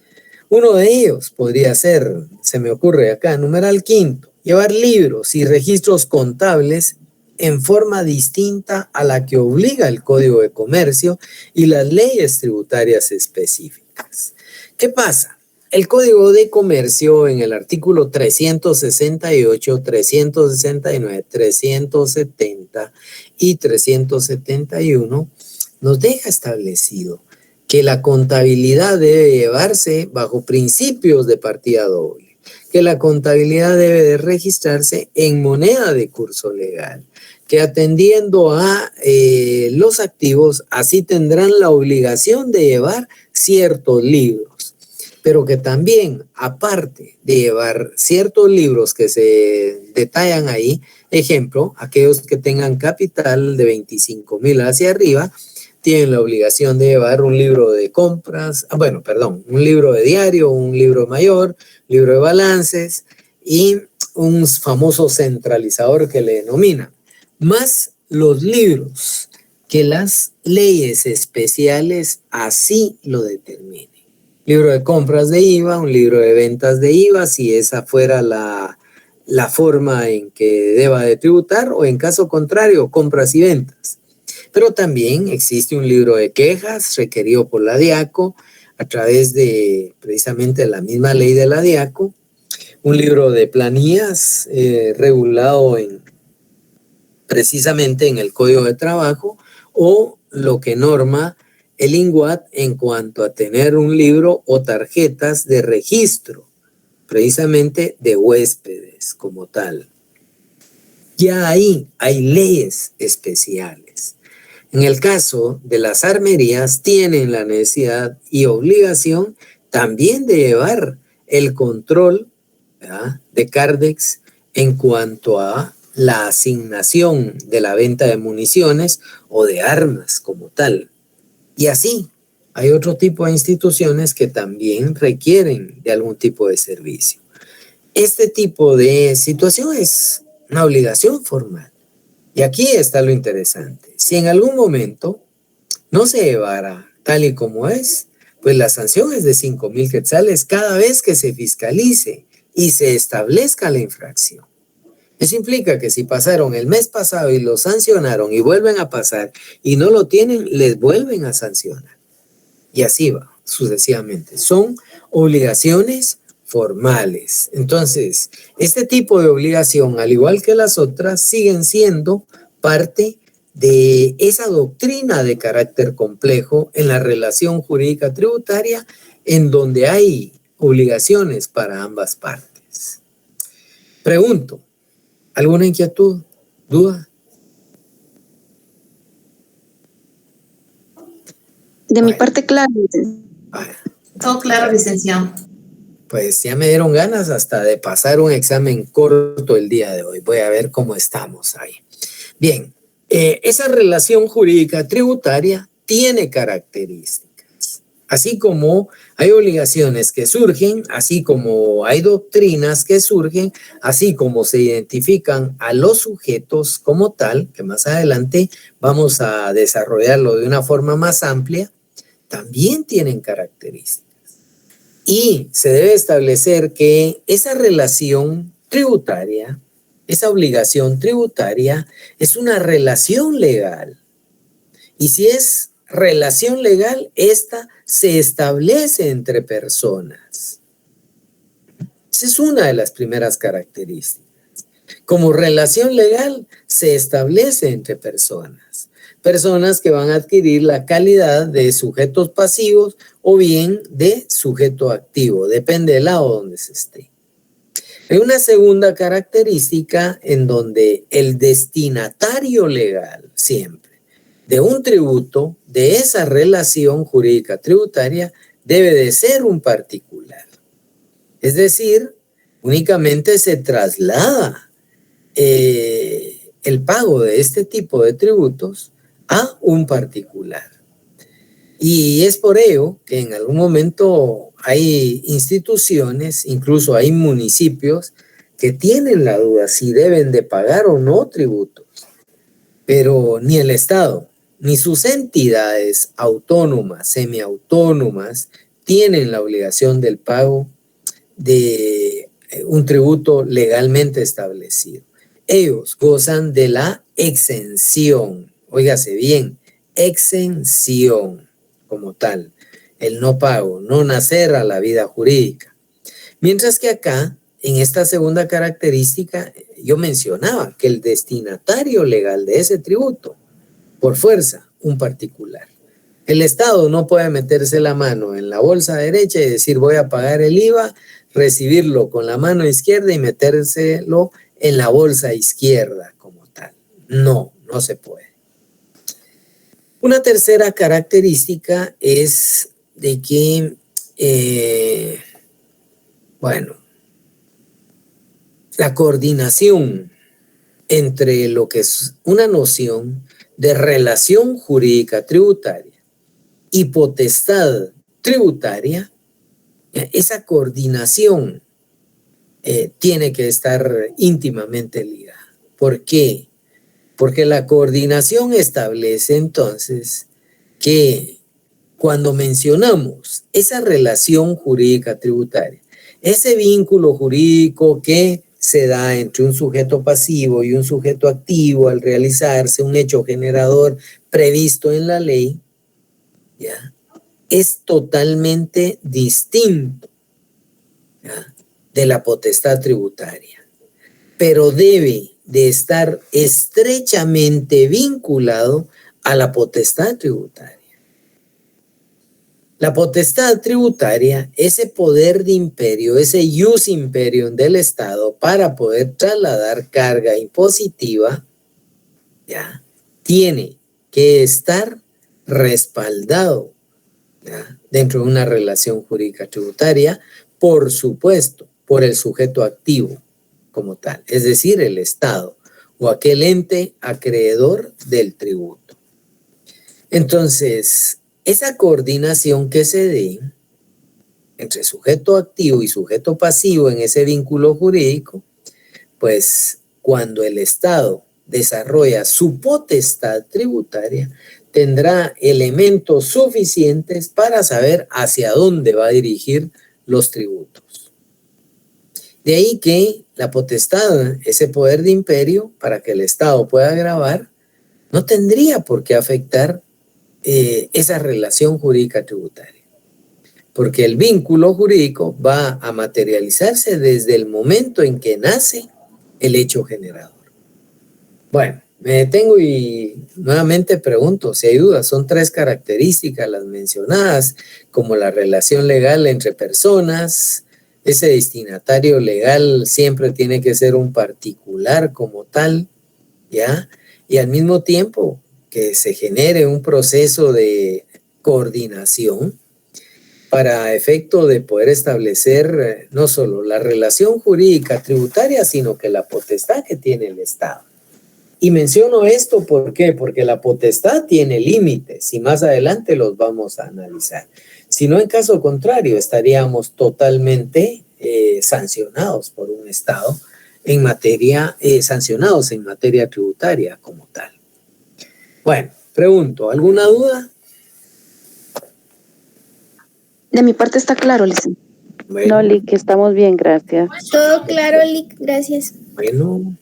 S1: Uno de ellos podría ser, se me ocurre acá, numeral 5, llevar libros y registros contables en forma distinta a la que obliga el Código de Comercio y las leyes tributarias específicas. ¿Qué pasa? El Código de Comercio en el artículo 368, 369, 370 y 371 nos deja establecido que la contabilidad debe llevarse bajo principios de partida doble, que la contabilidad debe de registrarse en moneda de curso legal, que atendiendo a los activos, así tendrán la obligación de llevar ciertos libros, pero que también, aparte de llevar ciertos libros que se detallan ahí, ejemplo, aquellos que tengan capital de 25,000 hacia arriba, tienen la obligación de llevar un libro de compras, un libro de diario, un libro mayor, libro de balances y un famoso centralizador que le denomina, más los libros que las leyes especiales así lo determinen. Libro de compras de IVA, un libro de ventas de IVA, si esa fuera la forma en que deba de tributar, o en caso contrario, compras y ventas. Pero también existe un libro de quejas requerido por la DIACO a través de precisamente la misma ley de la DIACO, un libro de planillas regulado precisamente en el Código de Trabajo, o lo que norma el INGUAT en cuanto a tener un libro o tarjetas de registro, precisamente de huéspedes como tal. Ya ahí hay leyes especiales. En el caso de las armerías, tienen la necesidad y obligación también de llevar el control, ¿verdad?, de Cardex en cuanto a la asignación de la venta de municiones o de armas como tal. Y así, hay otro tipo de instituciones que también requieren de algún tipo de servicio. Este tipo de situación es una obligación formal. Y aquí está lo interesante. Si en algún momento no se llevara tal y como es, pues la sanción es de 5,000 quetzales cada vez que se fiscalice y se establezca la infracción. Eso implica que si pasaron el mes pasado y lo sancionaron y vuelven a pasar y no lo tienen, les vuelven a sancionar. Y así va sucesivamente. Son obligaciones formales. Entonces, este tipo de obligación, al igual que las otras, siguen siendo parte de esa doctrina de carácter complejo en la relación jurídica tributaria, en donde hay obligaciones para ambas partes. Pregunto, ¿alguna inquietud? ¿Duda?
S2: De mi parte, claro.
S5: Todo claro, licenciado.
S1: Pues ya me dieron ganas hasta de pasar un examen corto el día de hoy. Voy a ver cómo estamos ahí. Bien, esa relación jurídica tributaria tiene características. Así como hay obligaciones que surgen, así como hay doctrinas que surgen, así como se identifican a los sujetos como tal, que más adelante vamos a desarrollarlo de una forma más amplia, también tienen características. Y se debe establecer que esa relación tributaria, esa obligación tributaria, es una relación legal. Y si es relación legal, esta se establece entre personas. Esa es una de las primeras características. Como relación legal, se establece entre personas. Personas que van a adquirir la calidad de sujetos pasivos o bien de sujeto activo, depende del lado donde se esté. Hay una segunda característica en donde el destinatario legal siempre de un tributo, de esa relación jurídica tributaria, debe de ser un particular. Es decir, únicamente se traslada el pago de este tipo de tributos a un particular. Y es por ello que en algún momento hay instituciones, incluso hay municipios que tienen la duda si deben de pagar o no tributos. Pero ni el Estado, ni sus entidades autónomas, semiautónomas, tienen la obligación del pago de un tributo legalmente establecido. Ellos gozan de la exención, óigase bien, exención como tal, el no pago, no nacer a la vida jurídica. Mientras que acá, en esta segunda característica, yo mencionaba que el destinatario legal de ese tributo, por fuerza, un particular. El Estado no puede meterse la mano en la bolsa derecha y decir voy a pagar el IVA, recibirlo con la mano izquierda y metérselo en la bolsa izquierda como tal. No, no se puede. Una tercera característica es de que, la coordinación entre lo que es una noción de relación jurídica tributaria y potestad tributaria, esa coordinación tiene que estar íntimamente ligada. ¿Por qué? Porque la coordinación establece entonces que cuando mencionamos esa relación jurídica tributaria, ese vínculo jurídico que se da entre un sujeto pasivo y un sujeto activo al realizarse un hecho generador previsto en la ley, ¿ya?, es totalmente distinto, ¿ya?, de la potestad tributaria, pero debe de estar estrechamente vinculado a la potestad tributaria. La potestad tributaria, ese poder de imperio, ese ius imperium del Estado para poder trasladar carga impositiva, ¿ya?, tiene que estar respaldado, ¿ya?, dentro de una relación jurídica tributaria, por supuesto, por el sujeto activo como tal, es decir, el Estado o aquel ente acreedor del tributo. Entonces, esa coordinación que se dé entre sujeto activo y sujeto pasivo en ese vínculo jurídico, pues cuando el Estado desarrolla su potestad tributaria, tendrá elementos suficientes para saber hacia dónde va a dirigir los tributos. De ahí que la potestad, ese poder de imperio para que el Estado pueda gravar, no tendría por qué afectar esa relación jurídica tributaria, porque el vínculo jurídico va a materializarse desde el momento en que nace el hecho generador. Bueno, me detengo y nuevamente pregunto si hay dudas. Son 3 características las mencionadas, como la relación legal entre personas. Ese destinatario legal siempre tiene que ser un particular como tal, ¿ya? Y al mismo tiempo que se genere un proceso de coordinación para efecto de poder establecer no solo la relación jurídica tributaria, sino que la potestad que tiene el Estado. Y menciono esto, ¿por qué? Porque la potestad tiene límites y más adelante los vamos a analizar. Si no, en caso contrario, estaríamos totalmente sancionados por un Estado en materia, sancionados en materia tributaria como tal. Bueno, pregunto, ¿alguna duda?
S2: De mi parte está claro, licenciado.
S6: Bueno. No, Lic, estamos bien, gracias.
S7: Todo claro, Lic, gracias.
S1: Bueno.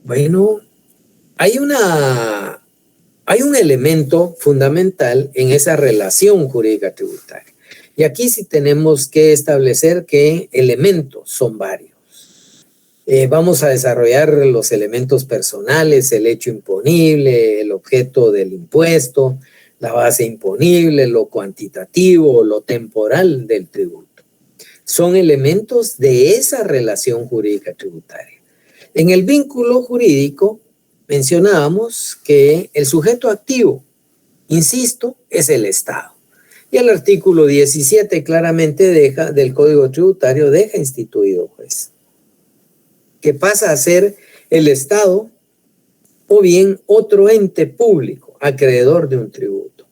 S7: Bueno,
S1: hay un elemento fundamental en esa relación jurídica tributaria. Y aquí sí tenemos que establecer que elementos son varios. Vamos a desarrollar los elementos personales, el hecho imponible, el objeto del impuesto, la base imponible, lo cuantitativo, lo temporal del tributo. Son elementos de esa relación jurídica tributaria. En el vínculo jurídico mencionábamos que el sujeto activo, insisto, es el Estado. Y el artículo 17 claramente del Código Tributario deja instituido, pues, que pasa a ser el Estado o bien otro ente público acreedor de un tributo.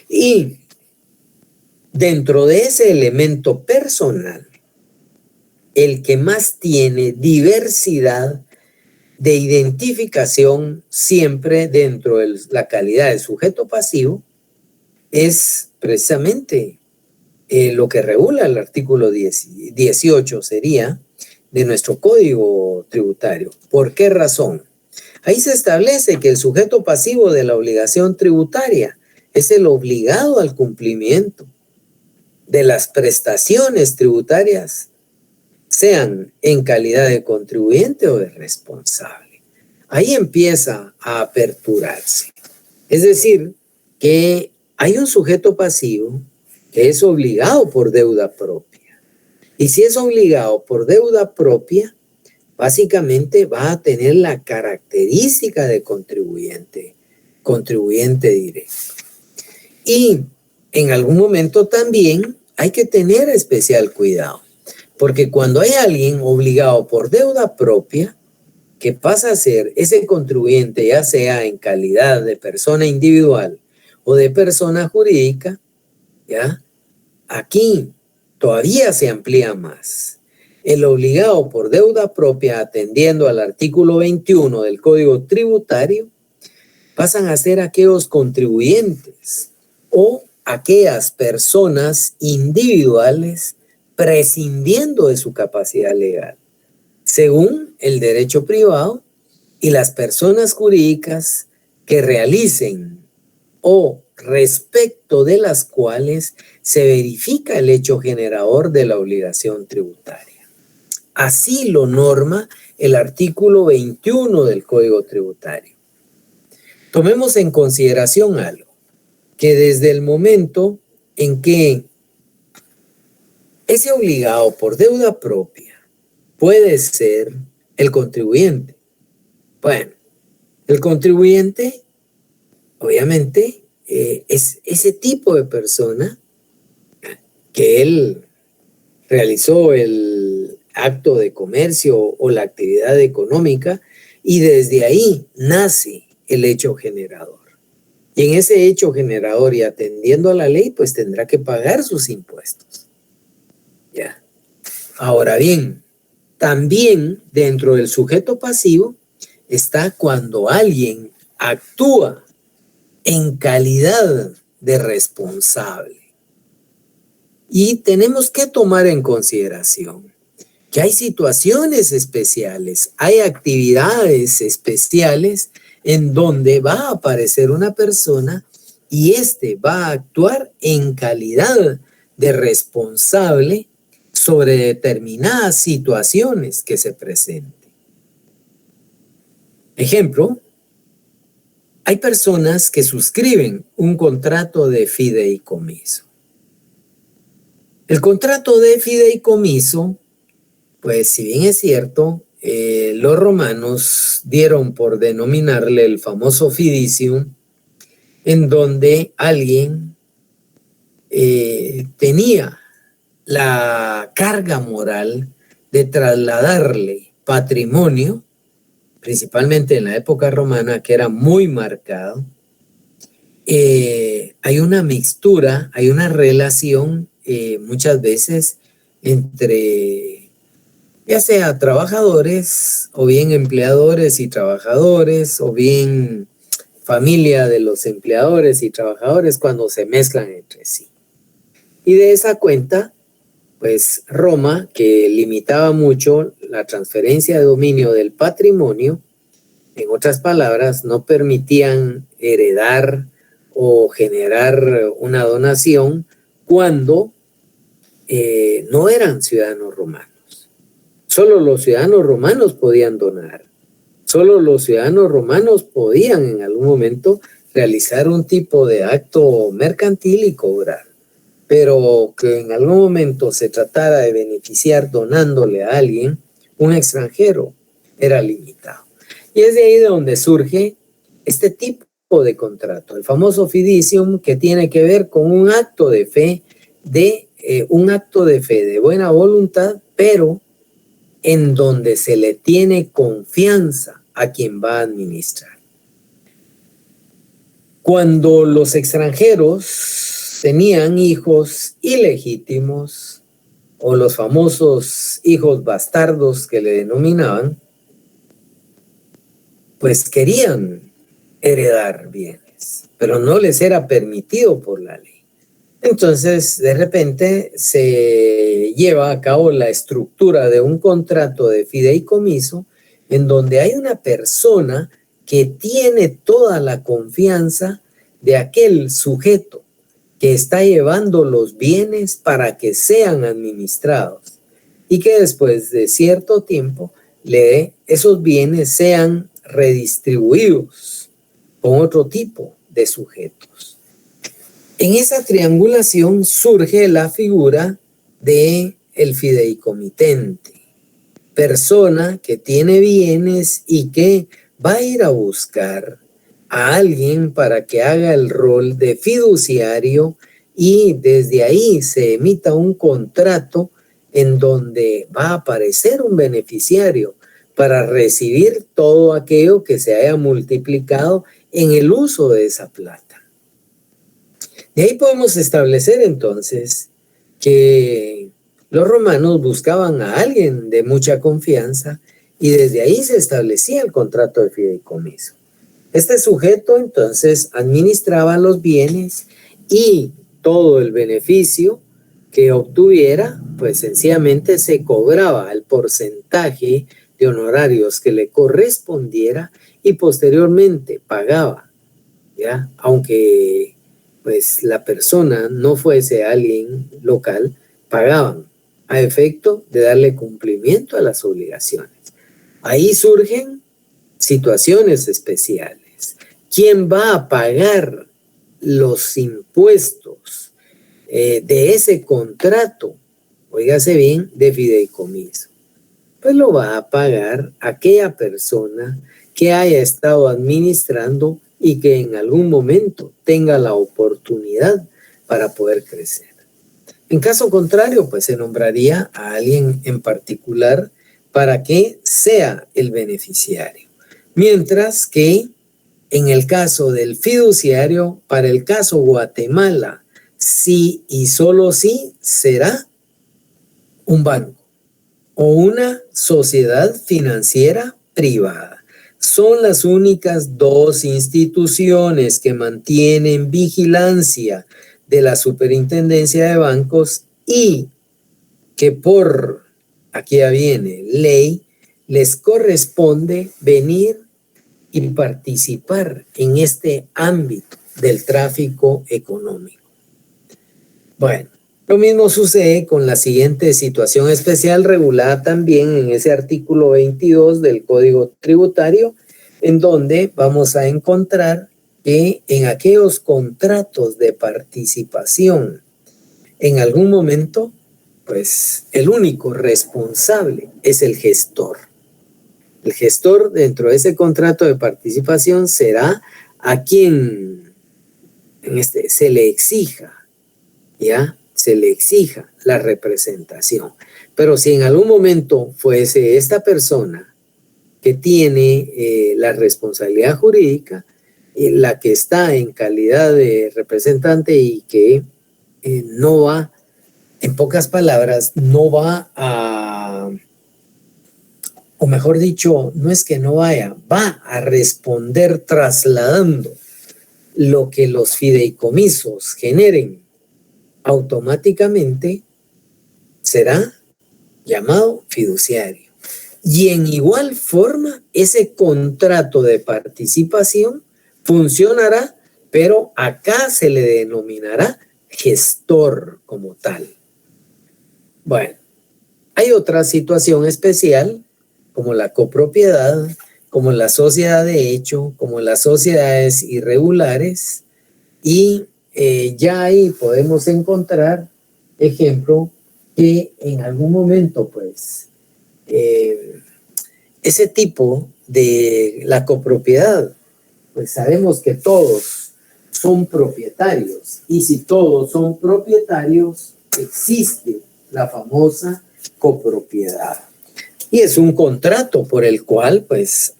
S1: Y dentro de ese elemento personal, el que más tiene diversidad de identificación siempre dentro de la calidad de sujeto pasivo es precisamente lo que regula el artículo 18 sería de nuestro Código Tributario. ¿Por qué razón? Ahí se establece que el sujeto pasivo de la obligación tributaria es el obligado al cumplimiento de las prestaciones tributarias, sean en calidad de contribuyente o de responsable. Ahí empieza a aperturarse. Es decir, que hay un sujeto pasivo que es obligado por deuda propia. Y si es obligado por deuda propia, básicamente va a tener la característica de contribuyente directo. Y en algún momento también hay que tener especial cuidado, porque cuando hay alguien obligado por deuda propia, que pasa a ser ese contribuyente, ya sea en calidad de persona individual o de persona jurídica, ¿ya? Aquí todavía se amplía más. El obligado por deuda propia, atendiendo al artículo 21 del Código Tributario, pasan a ser aquellos contribuyentes o aquellas personas individuales prescindiendo de su capacidad legal, según el derecho privado, y las personas jurídicas que realicen o respecto de las cuales se verifica el hecho generador de la obligación tributaria. Así lo norma el artículo 21 del Código Tributario. Tomemos en consideración algo, que desde el momento en que ese obligado por deuda propia puede ser el contribuyente. Bueno, el contribuyente, obviamente, es ese tipo de persona que él realizó el acto de comercio o la actividad económica y desde ahí nace el hecho generador. Y en ese hecho generador y atendiendo a la ley, pues tendrá que pagar sus impuestos. Ya. Ahora bien, también dentro del sujeto pasivo está cuando alguien actúa en calidad de responsable. Y tenemos que tomar en consideración que hay situaciones especiales, hay actividades especiales en donde va a aparecer una persona y va a actuar en calidad de responsable sobre determinadas situaciones que se presenten. Ejemplo, hay personas que suscriben un contrato de fideicomiso. El contrato de fideicomiso, pues si bien es cierto, los romanos dieron por denominarle el famoso fiducium, en donde alguien tenía la carga moral de trasladarle patrimonio, principalmente en la época romana, que era muy marcado. Hay una mixtura, hay una relación muchas veces entre ya sea trabajadores o bien empleadores y trabajadores o bien familia de los empleadores y trabajadores cuando se mezclan entre sí. Y de esa cuenta, pues Roma, que limitaba mucho la transferencia de dominio del patrimonio, en otras palabras, no permitían heredar o generar una donación cuando no eran ciudadanos romanos. Solo los ciudadanos romanos podían donar. Solo los ciudadanos romanos podían en algún momento realizar un tipo de acto mercantil y cobrar. Pero que en algún momento se tratara de beneficiar donándole a alguien, un extranjero, era limitado. Y es de ahí de donde surge este tipo de contrato, el famoso fiducium, que tiene que ver con un acto de fe, de buena voluntad, pero en donde se le tiene confianza a quien va a administrar. Cuando los extranjeros tenían hijos ilegítimos, o los famosos hijos bastardos que le denominaban, pues querían heredar bienes, pero no les era permitido por la ley. Entonces, de repente se lleva a cabo la estructura de un contrato de fideicomiso en donde hay una persona que tiene toda la confianza de aquel sujeto que está llevando los bienes para que sean administrados y que después de cierto tiempo esos bienes sean redistribuidos con otro tipo de sujetos. En esa triangulación surge la figura de el fideicomitente, persona que tiene bienes y que va a ir a buscar a alguien para que haga el rol de fiduciario y desde ahí se emita un contrato en donde va a aparecer un beneficiario para recibir todo aquello que se haya multiplicado en el uso de esa plata. De ahí podemos establecer entonces que los romanos buscaban a alguien de mucha confianza y desde ahí se establecía el contrato de fideicomiso. Este sujeto entonces administraba los bienes y todo el beneficio que obtuviera, pues sencillamente se cobraba el porcentaje de honorarios que le correspondiera y posteriormente pagaba, ¿ya? Aunque pues la persona no fuese alguien local, pagaban a efecto de darle cumplimiento a las obligaciones. Ahí surgen situaciones especiales. ¿Quién va a pagar los impuestos de ese contrato? Óigase bien, de fideicomiso. Pues lo va a pagar aquella persona que haya estado administrando y que en algún momento tenga la oportunidad para poder crecer. En caso contrario, pues se nombraría a alguien en particular para que sea el beneficiario. Mientras que en el caso del fiduciario, para el caso Guatemala, sí y solo sí será un banco o una sociedad financiera privada. Son las únicas dos instituciones que mantienen vigilancia de la Superintendencia de Bancos y que por, aquí ya viene, ley, les corresponde venir y participar en este ámbito del tráfico económico. Bueno, lo mismo sucede con la siguiente situación especial regulada también en ese artículo 22 del Código Tributario, en donde vamos a encontrar que en aquellos contratos de participación, en algún momento, pues el único responsable es el gestor. El gestor dentro de ese contrato de participación será a quien se le exija, ¿ya? Se le exija la representación. Pero si en algún momento fuese esta persona que tiene la responsabilidad jurídica, la que está en calidad de representante y que no va, en pocas palabras, no va a, o mejor dicho, no es que no vaya, va a responder trasladando lo que los fideicomisos generen, automáticamente será llamado fiduciario. Y en igual forma, ese contrato de participación funcionará, pero acá se le denominará gestor como tal. Bueno, hay otra situación especial, como la copropiedad, como la sociedad de hecho, como las sociedades irregulares, y ya ahí podemos encontrar ejemplo que en algún momento, pues, ese tipo de la copropiedad, pues sabemos que todos son propietarios, y si todos son propietarios, existe la famosa copropiedad. Y es un contrato por el cual, pues,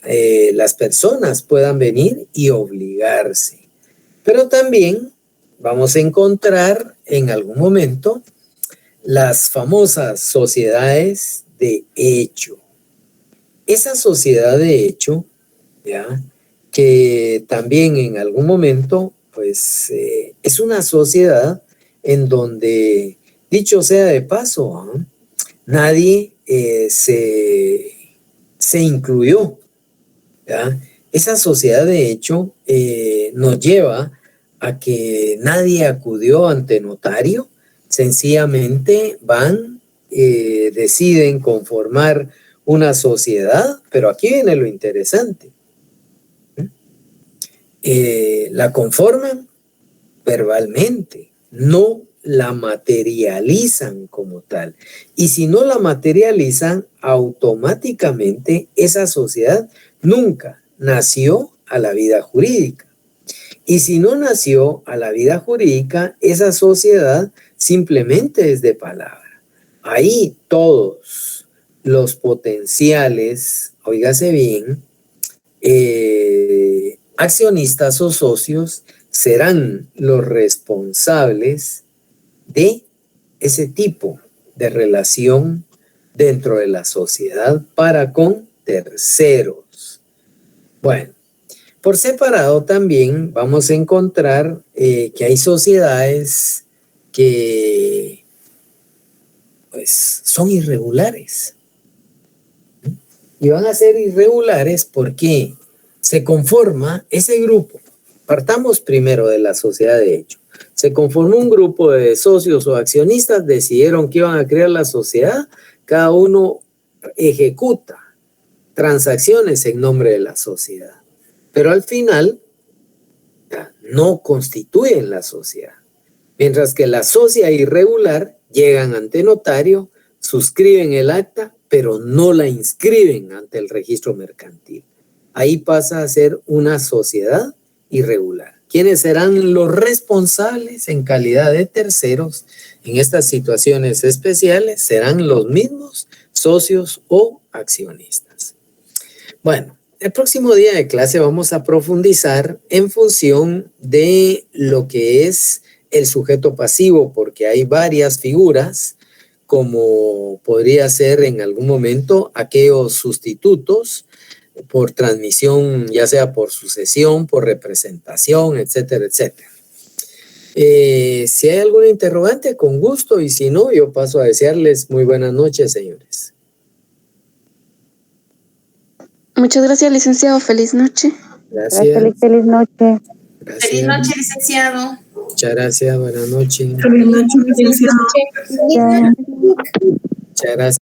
S1: las personas puedan venir y obligarse. Pero también vamos a encontrar en algún momento las famosas sociedades de hecho. Esa sociedad de hecho, ¿ya?, que también en algún momento, pues, es una sociedad en donde, dicho sea de paso, nadie se incluyó, ¿ya? Esa sociedad, de hecho, nos lleva a que nadie acudió ante notario, sencillamente van, deciden conformar una sociedad, pero aquí viene lo interesante. La conforman verbalmente, no la materializan como tal. Y si no la materializan, automáticamente esa sociedad nunca nació a la vida jurídica. Y si no nació a la vida jurídica, esa sociedad simplemente es de palabra. Ahí todos los potenciales, óigase bien, accionistas o socios serán los responsables de ese tipo de relación dentro de la sociedad para con terceros. Bueno, por separado también vamos a encontrar que hay sociedades que pues son irregulares. Y van a ser irregulares porque se conforma ese grupo. Partamos primero de la sociedad de hecho. Se conformó un grupo de socios o accionistas, decidieron que iban a crear la sociedad, cada uno ejecuta transacciones en nombre de la sociedad. Pero al final no constituyen la sociedad. Mientras que la sociedad irregular llegan ante notario, suscriben el acta, pero no la inscriben ante el registro mercantil. Ahí pasa a ser una sociedad irregular. ¿Quiénes serán los responsables en calidad de terceros en estas situaciones especiales? Serán los mismos socios o accionistas. Bueno, el próximo día de clase vamos a profundizar en función de lo que es el sujeto pasivo, porque hay varias figuras, como podría ser en algún momento aquellos sustitutos por transmisión, ya sea por sucesión, por representación, etcétera, etcétera. Si hay alguna interrogante, con gusto, y si no, yo paso a desearles muy buenas noches, señores.
S2: Muchas gracias, licenciado. Feliz noche.
S1: Gracias.
S6: Feliz noche.
S1: Gracias.
S5: Feliz noche, licenciado.
S1: Muchas gracias, buenas noches.
S8: Feliz noche, licenciado.
S7: Feliz noche.
S1: Muchas gracias.